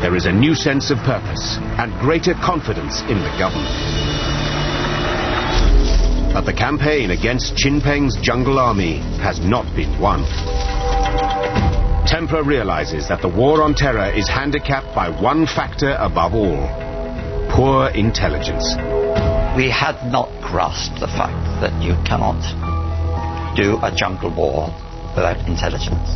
There is a new sense of purpose and greater confidence in the government. But the campaign against Chin Peng's jungle army has not been won. Templar realizes that the war on terror is handicapped by one factor above all: poor intelligence. We had not grasped the fact that you cannot do a jungle war without intelligence.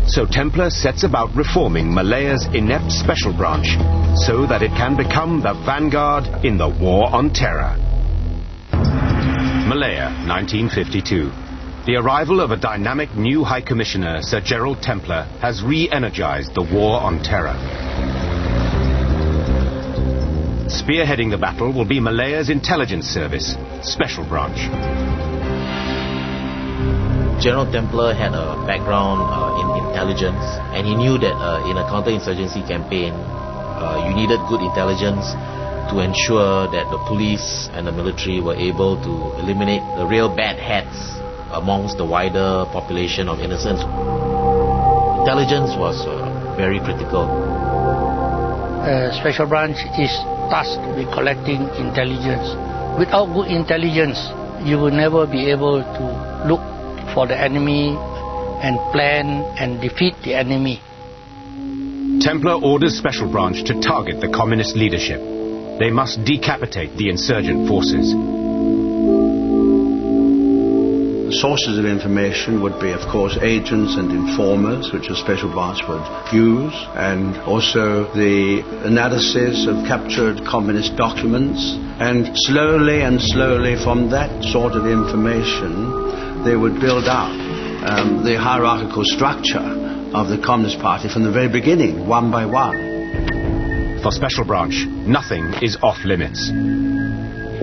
So Templar sets about reforming Malaya's inept special branch so that it can become the vanguard in the war on terror. Malaya, 1952. The arrival of a dynamic new High Commissioner, Sir Gerald Templar, has re-energized the war on terror. Spearheading the battle will be Malaya's intelligence service, Special Branch. General Templar had a background in intelligence, and he knew that in a counterinsurgency campaign, you needed good intelligence to ensure that the police and the military were able to eliminate the real bad hats amongst the wider population of innocents. Intelligence was very critical. Special Branch is tasked with collecting intelligence. Without good intelligence, you will never be able to look for the enemy and plan and defeat the enemy. Templar orders Special Branch to target the communist leadership. They must decapitate the insurgent forces. Sources of information would be, of course, agents and informers, which a Special Branch would use, and also the analysis of captured communist documents. And slowly from that sort of information, they would build up the hierarchical structure of the Communist Party from the very beginning, one by one. For Special Branch, nothing is off limits.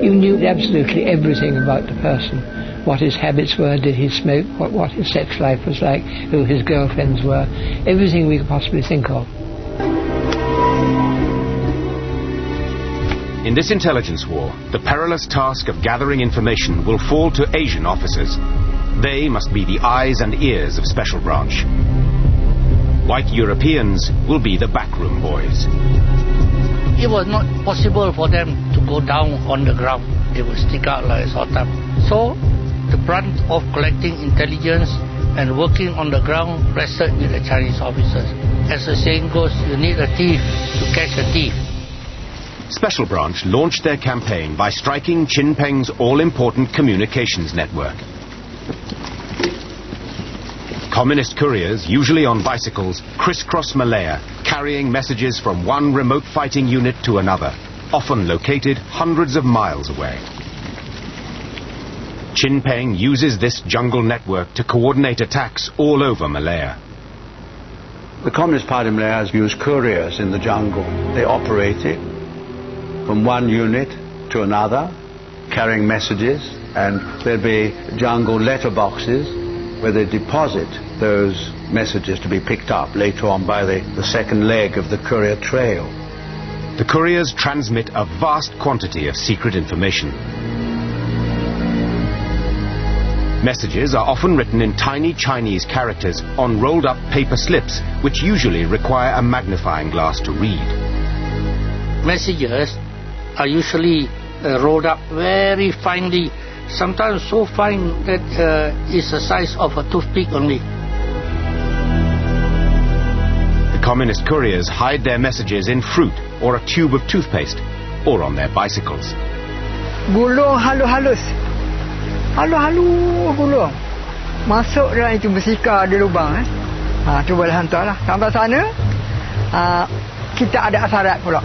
You knew absolutely everything about the person. What his habits were, did he smoke, what his sex life was like, who his girlfriends were, everything we could possibly think of. In this intelligence war, the perilous task of gathering information will fall to Asian officers. They must be the eyes and ears of Special Branch. White Europeans will be the backroom boys. It was not possible for them to go down on the ground. They would stick out like a sore thumb. So, the brunt of collecting intelligence and working on the ground rested with the Chinese officers. As the saying goes, you need a thief to catch a thief. Special Branch launched their campaign by striking Chin Peng's all-important communications network. Communist couriers, usually on bicycles, crisscross Malaya, carrying messages from one remote fighting unit to another, often located hundreds of miles away. Chin Peng uses this jungle network to coordinate attacks all over Malaya. The Communist Party of Malaya has used couriers in the jungle. They operated from one unit to another, carrying messages, and there'd be jungle letterboxes where they deposit those messages to be picked up later on by the second leg of the courier trail. The couriers transmit a vast quantity of secret information. Messages are often written in tiny Chinese characters on rolled-up paper slips, which usually require a magnifying glass to read. Messages are usually rolled up very finely, sometimes so fine that it's the size of a toothpick only. The communist couriers hide their messages in fruit or a tube of toothpaste, or on their bicycles. Gulung halus-halus. Halus-halus gulung. Masuk dalam itu bersika di lubang. Tu boleh hantar lah. Sampai sana, kita ada asarat pula.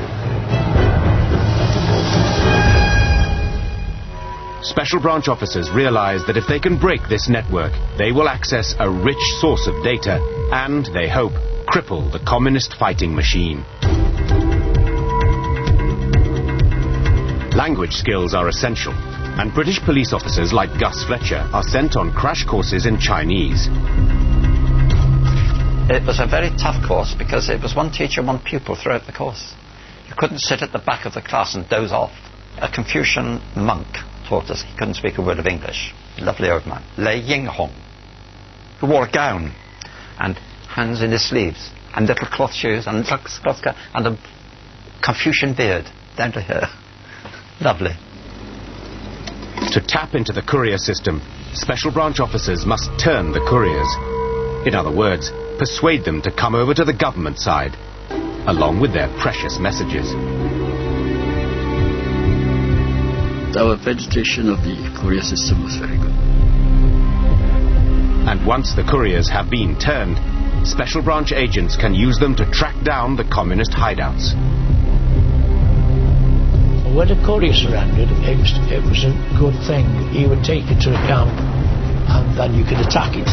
Special Branch officers realize that if they can break this network, they will access a rich source of data and, they hope, cripple the communist fighting machine. Language skills are essential, and British police officers like Gus Fletcher are sent on crash courses in Chinese. It was a very tough course because it was one teacher, one pupil throughout the course. You couldn't sit at the back of the class and doze off. A Confucian monk taught us. He couldn't speak a word of English. Lovely old man. Lei Yinghong, who wore a gown and hands in his sleeves and little cloth shoes and cloth gown and a Confucian beard down to here. Lovely. To tap into the courier system, Special Branch officers must turn the couriers. In other words, persuade them to come over to the government side, along with their precious messages. Our penetration of the courier system was very good. And once the couriers have been turned, Special Branch agents can use them to track down the communist hideouts. When the courier surrendered, it was a good thing. He would take it to the camp and then you could attack it.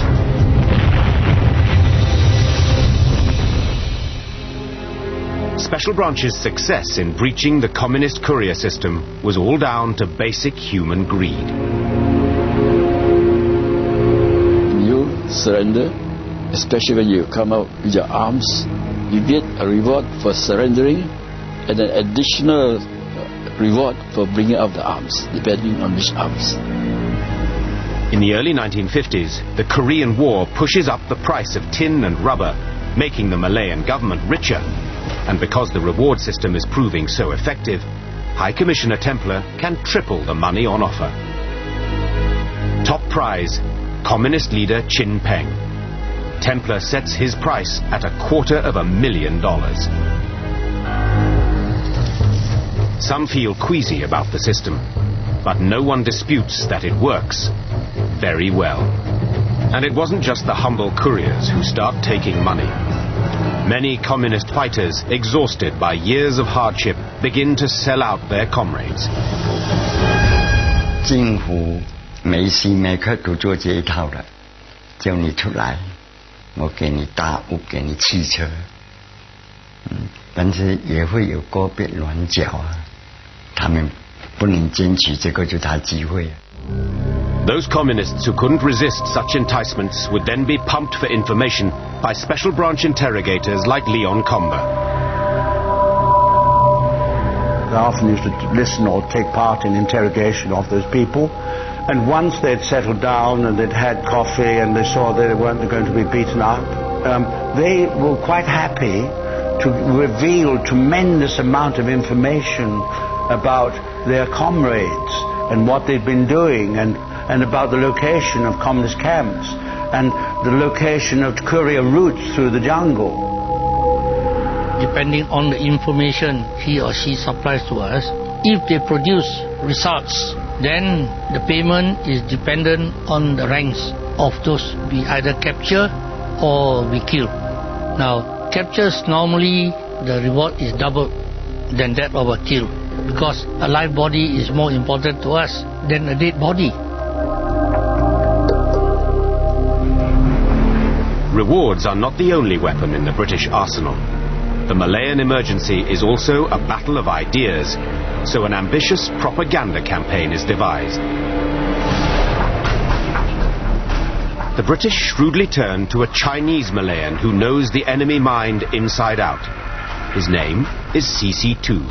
Special Branch's success in breaching the communist courier system was all down to basic human greed. You surrender, especially when you come out with your arms, you get a reward for surrendering and an additional reward for bringing out the arms, depending on which arms. In the early 1950s, the Korean War pushes up the price of tin and rubber, making the Malayan government richer. And because the reward system is proving so effective, High Commissioner Templer can triple the money on offer. Top prize, Communist leader Chin Peng. Templer sets his price at $250,000. Some feel queasy about the system, but no one disputes that it works very well. And it wasn't just the humble couriers who start taking money. Many communist fighters, exhausted by years of hardship, begin to sell out their comrades. 政府每时每刻都做这一套的，叫你出来，我给你大屋，给你汽车，但是也会有个别软脚啊，他们不能争取这个就他机会。 Those communists who couldn't resist such enticements would then be pumped for information by Special Branch interrogators like Leon Comber. They often used to listen or take part in interrogation of those people, and once they'd settled down and they'd had coffee and they saw that they weren't going to be beaten up, they were quite happy to reveal tremendous amount of information about their comrades and what they'd been doing and about the location of communist camps and the location of courier routes through the jungle. Depending on the information he or she supplies to us, if they produce results, then the payment is dependent on the ranks of those we either capture or we kill. Now, captures normally the reward is double than that of a kill, because a live body is more important to us than a dead body. Rewards are not the only weapon in the British arsenal. The Malayan emergency is also a battle of ideas, so an ambitious propaganda campaign is devised. The British shrewdly turn to a Chinese Malayan who knows the enemy mind inside out. His name is CC2.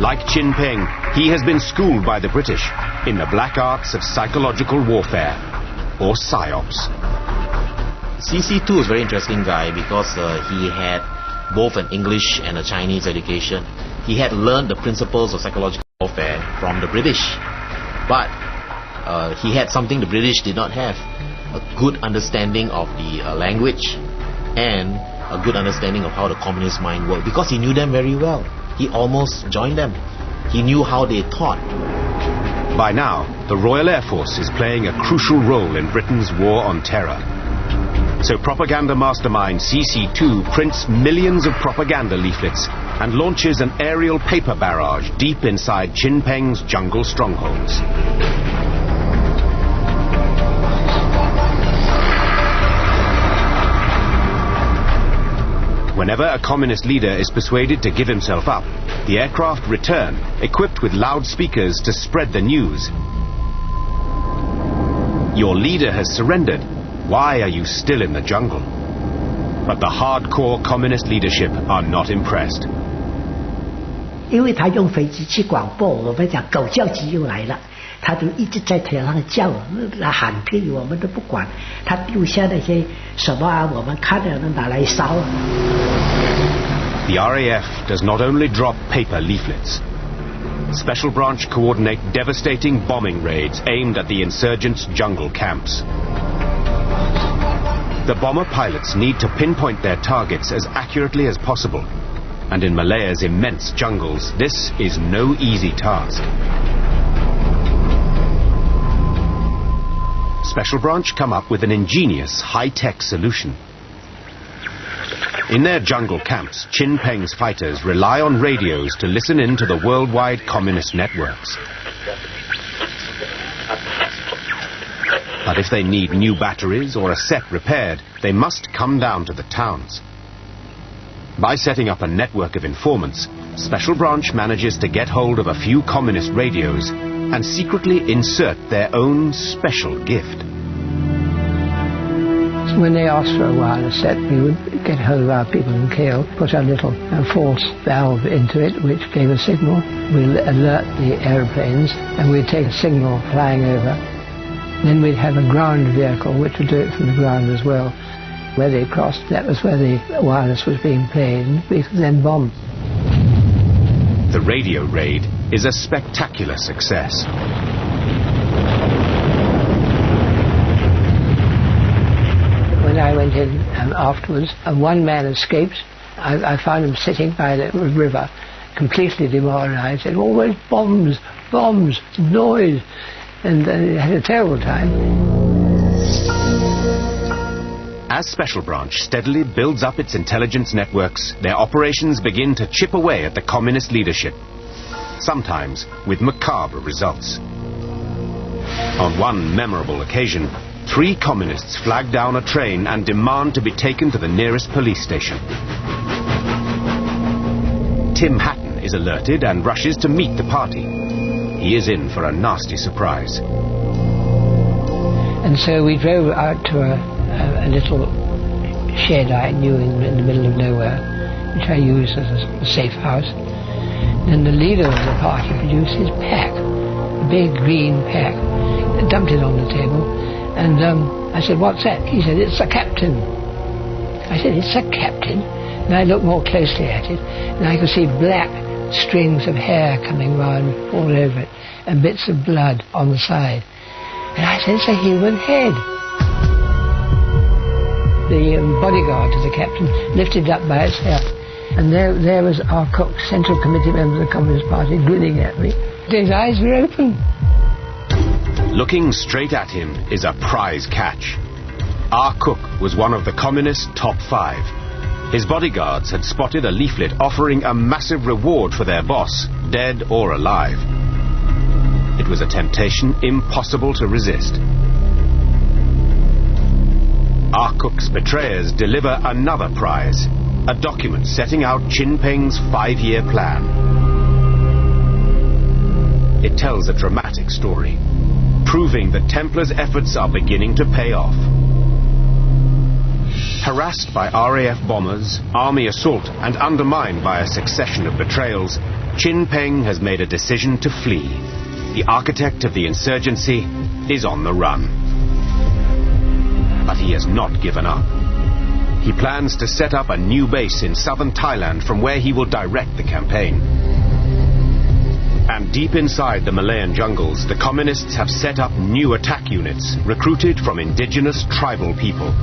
Like Chin Peng, he has been schooled by the British in the black arts of psychological warfare, or PSYOPs. CC2 is a very interesting guy because he had both an English and a Chinese education. He had learned the principles of psychological warfare from the British, but he had something the British did not have: a good understanding of the language and a good understanding of how the communist mind worked, because he knew them very well. He almost joined them. He knew how they thought. By now, the Royal Air Force is playing a crucial role in Britain's war on terror. So propaganda mastermind CC2 prints millions of propaganda leaflets and launches an aerial paper barrage deep inside Chin Peng's jungle strongholds. Whenever a communist leader is persuaded to give himself up, the aircraft return, equipped with loudspeakers to spread the news. Your leader has surrendered. Why are you still in the jungle? But the hardcore communist leadership are not impressed. 因为他用飞机去广播，我们讲狗叫机又来了，他就一直在天上叫，那喊屁我们都不管，他丢下那些什么啊，我们看了拿来烧啊。The RAF does not only drop paper leaflets. Special Branch coordinate devastating bombing raids aimed at the insurgents' jungle camps. The bomber pilots need to pinpoint their targets as accurately as possible. And in Malaya's immense jungles, this is no easy task. Special Branch come up with an ingenious, high-tech solution. In their jungle camps, Chin Peng's fighters rely on radios to listen in to the worldwide communist networks. But if they need new batteries or a set repaired, they must come down to the towns. By setting up a network of informants, Special Branch manages to get hold of a few communist radios and secretly insert their own special gift. When they asked for a wireless set, we would get hold of our people in KL, put a little false valve into it, which gave a signal. We'd alert the aeroplanes, and we'd take a signal flying over. Then we'd have a ground vehicle, which would do it from the ground as well. Where they crossed, that was where the wireless was being played, and we could then bomb. The radio raid is a spectacular success. When I went in afterwards, one man escaped. I found him sitting by the river, completely demoralized, and always bombs, bombs, noise, and he had a terrible time. As Special Branch steadily builds up its intelligence networks, their operations begin to chip away at the communist leadership, sometimes with macabre results. On one memorable occasion, 3 communists flag down a train and demand to be taken to the nearest police station. Tim Hatton is alerted and rushes to meet the party. He is in for a nasty surprise. And so we drove out to a little shed I knew in the middle of nowhere, which I used as a safe house. Then the leader of the party produced his pack, a big green pack, dumped it on the table, and I said, "What's that?" He said, "It's a captain." I said, "It's a captain?" And I looked more closely at it, and I could see black strings of hair coming round all over it, and bits of blood on the side. And I said, "It's a human head." The bodyguard to the captain lifted up by its hair, and there was our cook, Central Committee member of the Communist Party, grinning at me. His eyes were open. Looking straight at him is a prize catch. Our cook was one of the communists' top 5. His bodyguards had spotted a leaflet offering a massive reward for their boss, dead or alive. It was a temptation impossible to resist. Our cook's betrayers deliver another prize, a document setting out Chin Peng's 5-year plan. It tells a dramatic story, proving that Templars' efforts are beginning to pay off. Harassed by RAF bombers, army assault, and undermined by a succession of betrayals, Chin Peng has made a decision to flee. The architect of the insurgency is on the run. But he has not given up. He plans to set up a new base in southern Thailand from where he will direct the campaign. And deep inside the Malayan jungles, the communists have set up new attack units recruited from indigenous tribal people.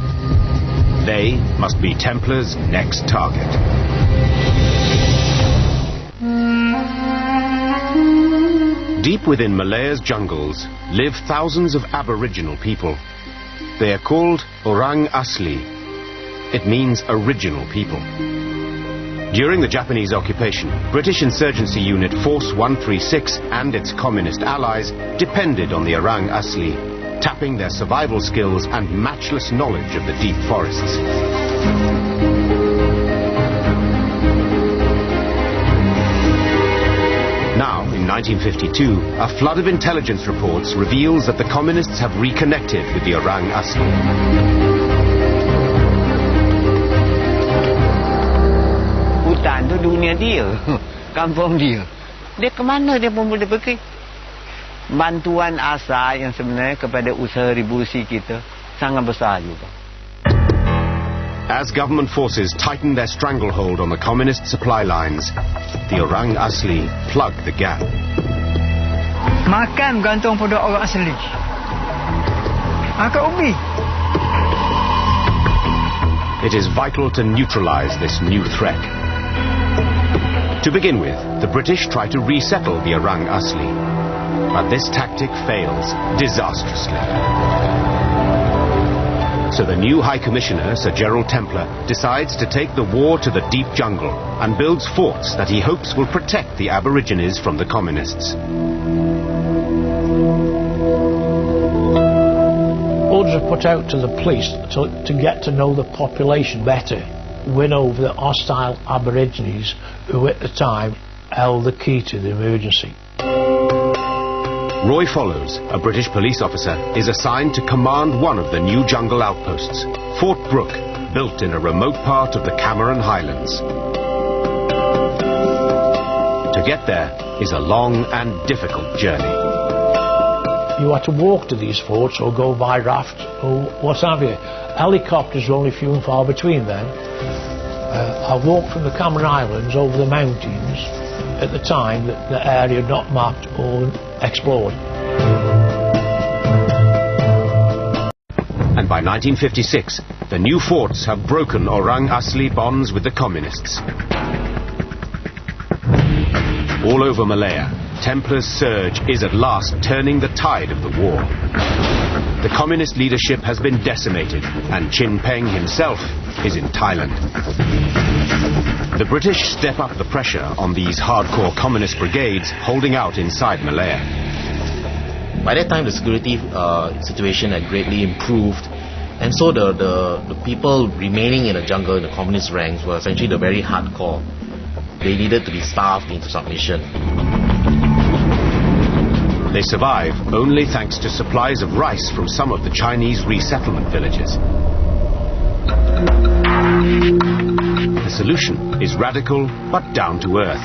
They must be Templars' next target. Deep within Malaya's jungles live thousands of Aboriginal people. They are called Orang Asli. It means original people. During the Japanese occupation, British insurgency unit Force 136 and its communist allies depended on the Orang Asli, tapping their survival skills and matchless knowledge of the deep forests. Now, in 1952, a flood of intelligence reports reveals that the communists have reconnected with the Orang Asli. Hutan itu dunia dia, kampung dia. Dia ke mana dia pun boleh pergi. Bantuan asal yang sebenarnya kepada usaha revolusi kita sangat besar juga. As government forces tighten their stranglehold on the communist supply lines, the Orang Asli plug the gap. Makan gantung pada orang asli. Akak ubi. It is vital to neutralize this new threat. To begin with, the British try to resettle the Orang Asli, but this tactic fails disastrously. So the new High Commissioner, Sir Gerald Templar, decides to take the war to the deep jungle and builds forts that he hopes will protect the Aborigines from the communists. Orders are put out to the police to get to know the population better, win over the hostile Aborigines who at the time held the key to the emergency. Roy Follows, a British police officer, is assigned to command one of the new jungle outposts, Fort Brooke, built in a remote part of the Cameron Highlands. To get there is a long and difficult journey. You had to walk to these forts or go by raft or what have you. Helicopters were only few and far between then. I walked from the Cameron Islands over the mountains at the time that the area not mapped or explored. And by 1956, the new forts have broken Orang Asli bonds with the communists. All over Malaya, Templars' surge is at last turning the tide of the war. The communist leadership has been decimated, and Chin Peng himself is in Thailand. The British step up the pressure on these hardcore communist brigades holding out inside Malaya. By that time, the security situation had greatly improved, and so the people remaining in the jungle in the communist ranks were essentially the very hardcore. They needed to be starved into submission. They survive only thanks to supplies of rice from some of the Chinese resettlement villages. The solution is radical but down to earth.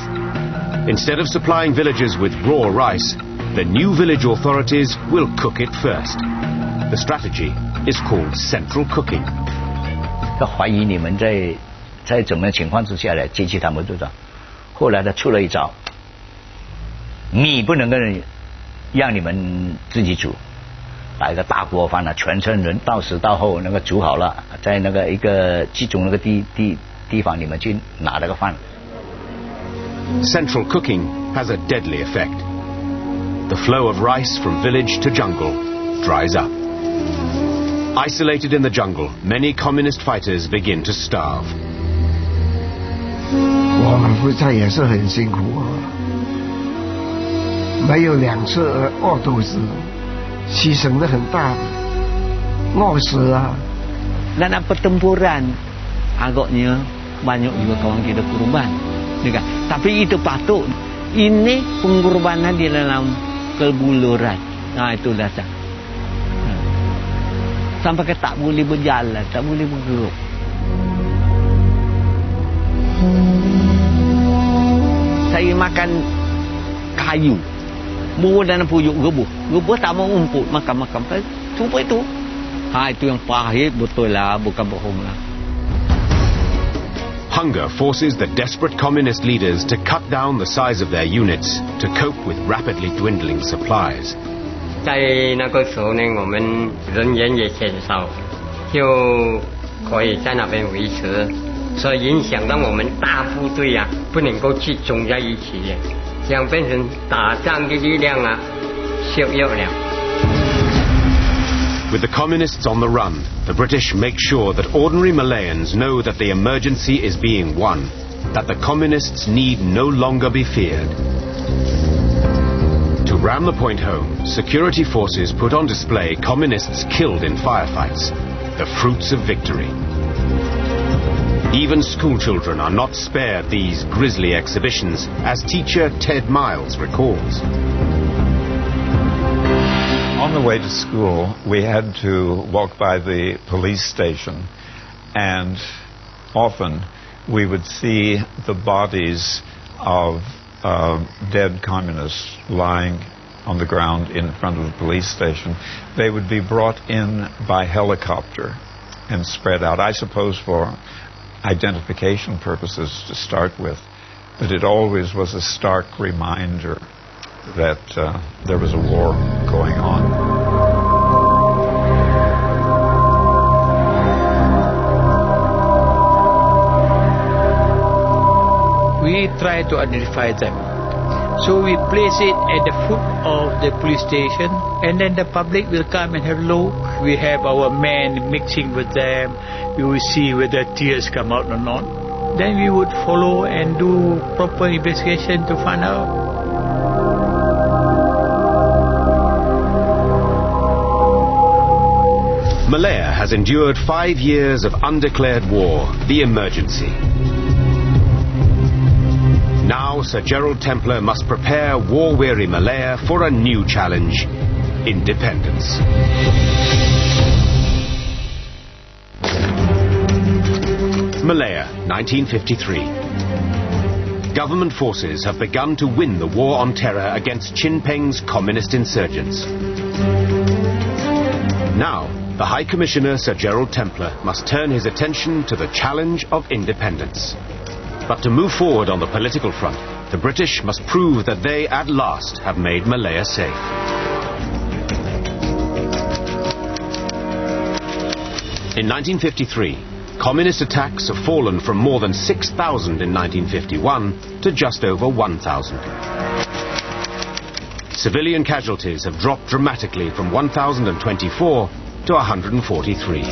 Instead of supplying villagers with raw rice, the new village authorities will cook it first. The strategy is called central cooking. 他怀疑你们在怎么情况之下来接济他们，对吧？后来他出了一招，米不能让你们自己煮，打一个大锅饭啊，全村人到时到后那个煮好了，在那个一个集中那个地方，你们去拿那个饭。Central cooking has a deadly effect. The flow of rice from village to jungle dries up. Isolated in the jungle, many communist fighters begin to starve. 我们夫妻也是很辛苦啊，没有2次饿肚子，牺牲得很大，饿死啊。Dan pertempuran agaknya banyak juga kawan kita korban. Tapi itu patut. Ini pengorbanan di dalam kebuluran. Nah itu dasar. Sampai ke tak boleh berjalan, tak boleh bergerak. Saya makan kayu. Buah dan puyuk gebuh. Gebuh tak mau umput, makan-makan. Cuma itu. Itu yang pahit betul lah, bukan bohong lah. Hunger forces the desperate communist leaders to cut down the size of their units to cope with rapidly dwindling supplies. 在那个时候呢，我们人员也减少，就可以在那边维持，所以影响到我们大部队啊不能够集中在一起，这样变成打仗的力量啊削弱了。With the communists on the run, the British make sure that ordinary Malayans know that the emergency is being won, that the communists need no longer be feared. To ram the point home, security forces put on display communists killed in firefights, the fruits of victory. Even school children are not spared these grisly exhibitions, as teacher Ted Miles recalls. On the way to school, we had to walk by the police station, and often we would see the bodies of dead communists lying on the ground in front of the police station. They would be brought in by helicopter and spread out, I suppose for identification purposes to start with, but it always was a stark reminder that there was a war going on. We try to identify them. So we place it at the foot of the police station, and then the public will come and have a look. We have our men mixing with them. We will see whether tears come out or not. Then we would follow and do proper investigation to find out. Malaya has endured 5 years of undeclared war, the emergency. Now Sir Gerald Templar must prepare war-weary Malaya for a new challenge: independence. Malaya, 1953. Government forces have begun to win the war on terror against Chin Peng's communist insurgents. Now, the High Commissioner Sir Gerald Templar must turn his attention to the challenge of independence. But to move forward on the political front, the British must prove that they at last have made Malaya safe. In 1953, communist attacks have fallen from more than 6,000 in 1951 to just over 1,000. Civilian casualties have dropped dramatically from 1,024 to 143.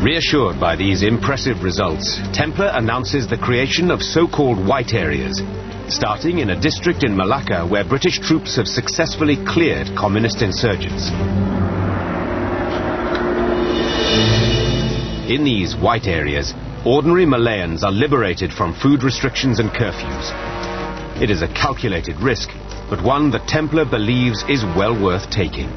Reassured by these impressive results, Templar announces the creation of so-called white areas, starting in a district in Malacca where British troops have successfully cleared communist insurgents. In these white areas, ordinary Malayans are liberated from food restrictions and curfews. It is a calculated risk, but one that Templar believes is well worth taking.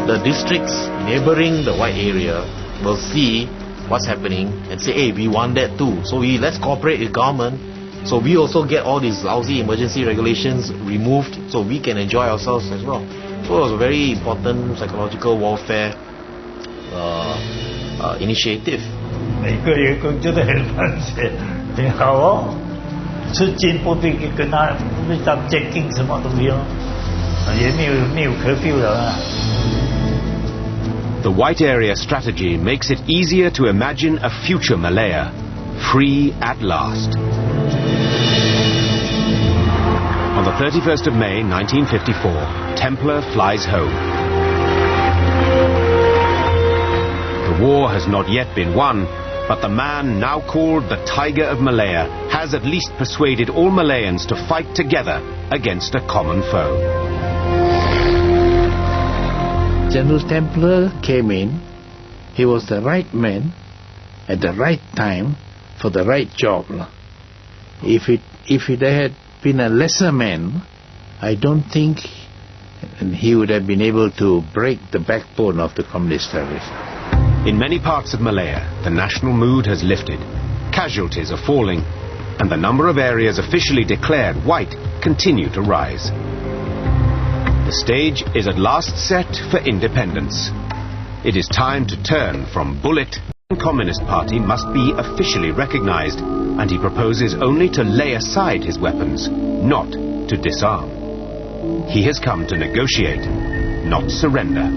The districts neighboring the white area will see what's happening and say, hey, we want that too. So let's cooperate with government. So we also get all these lousy emergency regulations removed so we can enjoy ourselves as well. So it was a very important psychological warfare initiative. 每个员工觉得很放心，挺好哦。出进不必跟他不必当监禁什么都不用，也没有curfew了啊。The white area strategy makes it easier to imagine a future Malaya, free at last. On the 31st of May 1954, Templar flies home. The war has not yet been won, but the man now called the Tiger of Malaya has at least persuaded all Malayans to fight together against a common foe. General Templar came in. He was the right man at the right time for the right job. If it had been a lesser man, I don't think he would have been able to break the backbone of the communist terrorists. In many parts of Malaya, the national mood has lifted. Casualties are falling, and the number of areas officially declared white continue to rise. The stage is at last set for independence. It is time to turn from bullet. The Communist Party must be officially recognized, and he proposes only to lay aside his weapons, not to disarm. He has come to negotiate, not surrender.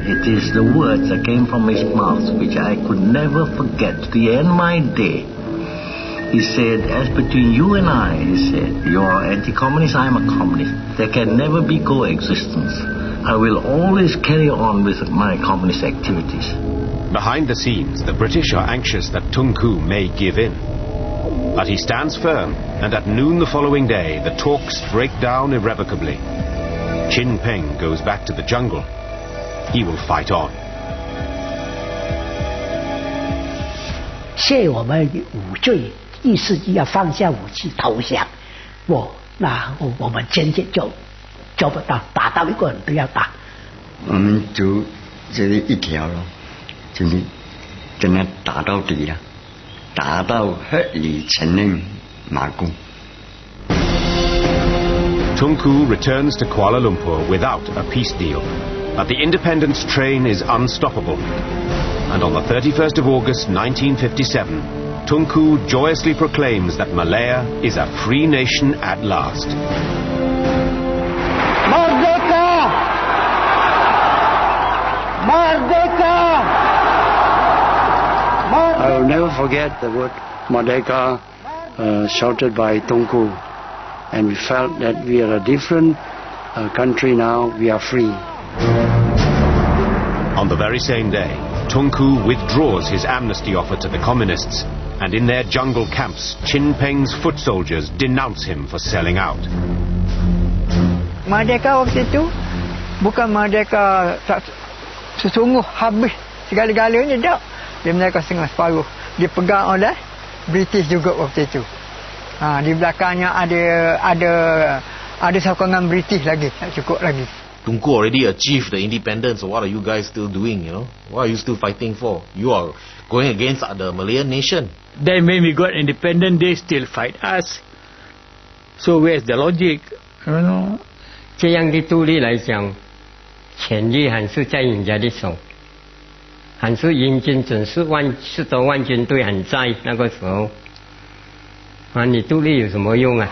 It is the words that came from his mouth which I could never forget to the end of my day. He said, as between you and I, he said, you are anti-communist, I am a communist. There can never be coexistence. I will always carry on with my communist activities. Behind the scenes, the British are anxious that Tunku may give in. But he stands firm, and at noon the following day, the talks break down irrevocably. Chin Peng goes back to the jungle. He will fight on. 谢我们无罪，意思要放下武器投降。那我们坚决做不到，打到一个人都要打。我们就这里一条咯，就是真的打到底了，打到合理承认马共。Tunku returns to Kuala Lumpur without a peace deal. But the independence train is unstoppable. And on the 31st of August 1957, Tunku joyously proclaims that Malaya is a free nation at last. Merdeka! Merdeka! I will never forget the word Merdeka shouted by Tunku, and we felt that we are a different country now, we are free. On the very same day, Tunku withdraws his amnesty offer to the communists, and in their jungle camps, Chin Peng's foot soldiers denounce him for selling out. Merdeka waktu itu bukan merdeka sesungguh habis segala-galanya tak. Dia merdeka setengah separuh. Dia pegang oleh British juga waktu itu. Di belakangnya ada sokongan British lagi, tak cukup lagi. Tunku already achieved the independence, so what are you guys still doing, you know? What are you still fighting for? You are going against the Malayan nation. Then when we got independent, they still fight us. So where's the logic? I don't know. 这样的独立来讲，权力还是在人家的手，还是英军整10多万军队还在那个时候，你独立有什么用啊？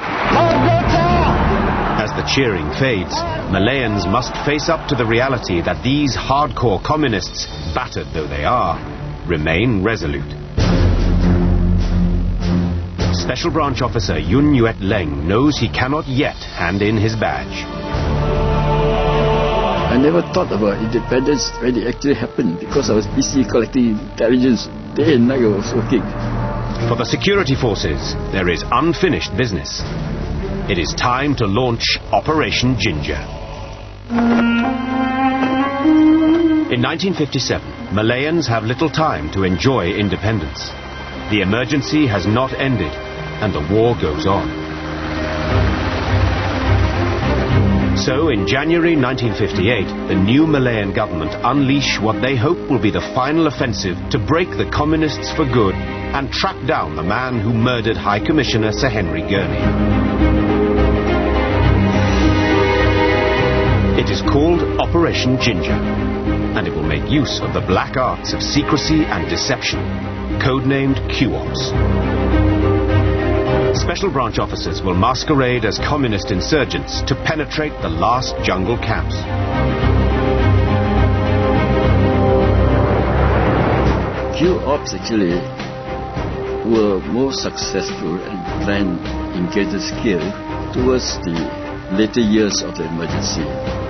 As the cheering fades, Malayans must face up to the reality that these hardcore communists, battered though they are, remain resolute. Special Branch Officer Yun Yuet Leng knows he cannot yet hand in his badge. I never thought about independence when it actually happened because I was busy collecting intelligence. Day and night I was working. For the security forces, there is unfinished business. It is time to launch Operation Ginger. In 1957, Malayans have little time to enjoy independence. The emergency has not ended, and the war goes on. So, in January 1958, the new Malayan government unleash what they hope will be the final offensive to break the communists for good and track down the man who murdered High Commissioner Sir Henry Gurney. It is called Operation Ginger, and it will make use of the black arts of secrecy and deception, codenamed Q-Ops. Special Branch officers will masquerade as communist insurgents to penetrate the last jungle camps. Q-Ops actually were more successful and planned in greater scale towards the later years of the emergency.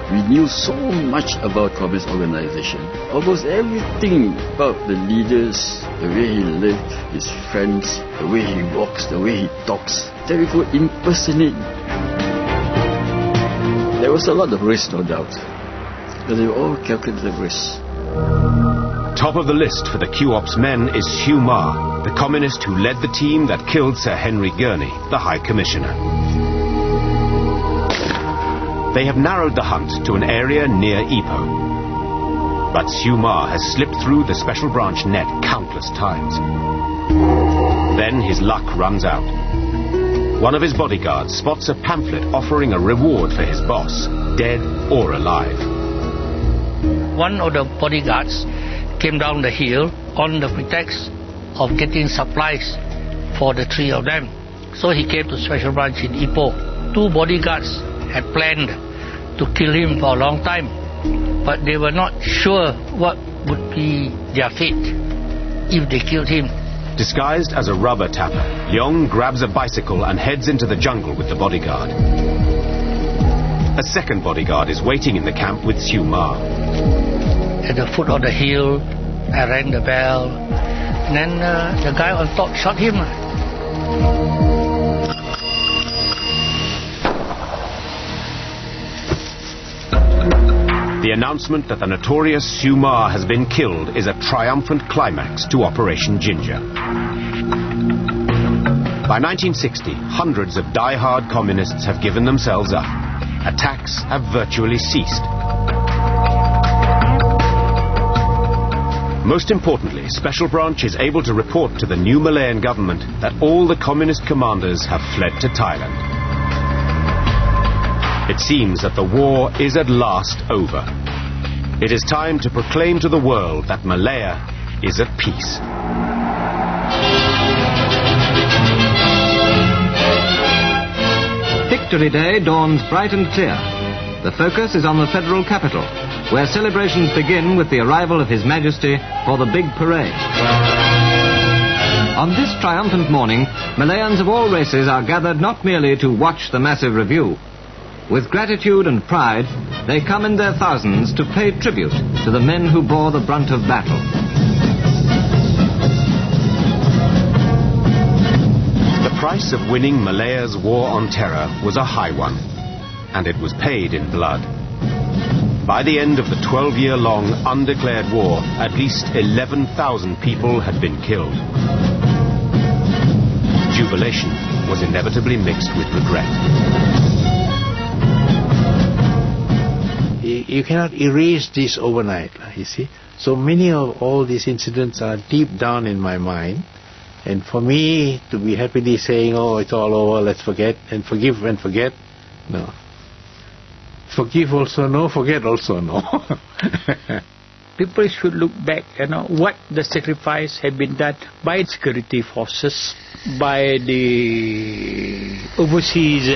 We knew so much about communist organization. Almost everything about the leaders, the way he lived, his friends, the way he walks, the way he talks, that we could impersonate. There was a lot of risk, no doubt, but they were all calculated risks. Top of the list for the Q-Ops men is Hugh Ma, the communist who led the team that killed Sir Henry Gurney, the High Commissioner. They have narrowed the hunt to an area near Ipoh. But Hugh Ma has slipped through the Special Branch net countless times. Then his luck runs out. One of his bodyguards spots a pamphlet offering a reward for his boss, dead or alive. One of the bodyguards came down the hill on the pretext of getting supplies for the three of them. So he came to Special Branch in Ipoh. Two bodyguards had planned to kill him for a long time, but they were not sure what would be their fate if they killed him. Disguised as a rubber tapper, Leong grabs a bicycle and heads into the jungle with the bodyguard. A second bodyguard is waiting in the camp with Hugh Ma. At the foot of the hill, I rang the bell, and then the guy on top shot him. The announcement that the notorious Hugh Ma has been killed is a triumphant climax to Operation Ginger. By 1960, hundreds of die-hard communists have given themselves up. Attacks have virtually ceased. Most importantly, Special Branch is able to report to the new Malayan government that all the communist commanders have fled to Thailand. It seems that the war is at last over. It is time to proclaim to the world that Malaya is at peace. Victory Day dawns bright and clear. The focus is on the federal capital, where celebrations begin with the arrival of His Majesty for the big parade. On this triumphant morning, Malayans of all races are gathered not merely to watch the massive review. With gratitude and pride, they come in their thousands to pay tribute to the men who bore the brunt of battle. The price of winning Malaya's war on terror was a high one, and it was paid in blood. By the end of the 12-year-long undeclared war, at least 11,000 people had been killed. Jubilation was inevitably mixed with regret. You cannot erase this overnight, you see. So many of all these incidents are deep down in my mind. And for me to be happily saying, oh, it's all over, let's forget, and forgive and forget, no. Forgive also no, forget also no. People should look back, what the sacrifice had been done by security forces, by the overseas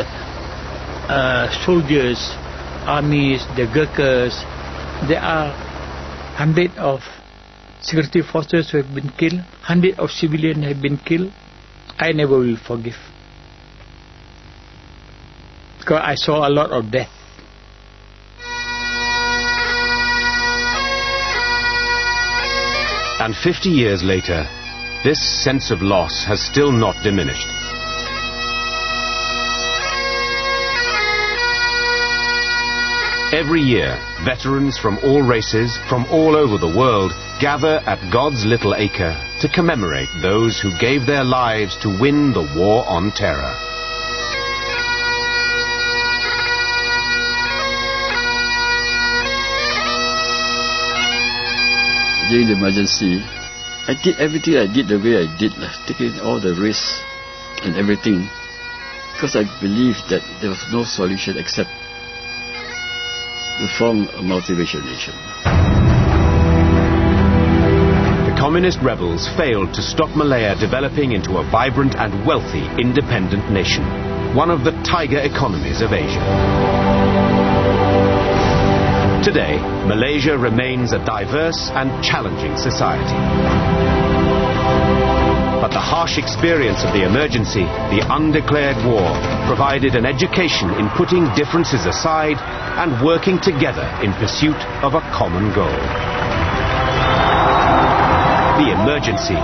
soldiers, armies, the Gurkhas. There are hundreds of security forces who have been killed, hundreds of civilians have been killed. I never will forgive, because I saw a lot of death. And 50 years later, this sense of loss has still not diminished. Every year, veterans from all races, from all over the world, gather at God's Little Acre to commemorate those who gave their lives to win the war on terror. During the emergency, I did everything I did the way I did, taking all the risks and everything, because I believed that there was no solution except to form a multiracial nation. The communist rebels failed to stop Malaya developing into a vibrant and wealthy independent nation, one of the tiger economies of Asia. Today, Malaysia remains a diverse and challenging society. But the harsh experience of the emergency, the undeclared war, provided an education in putting differences aside and working together in pursuit of a common goal. The emergency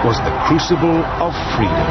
was the crucible of freedom.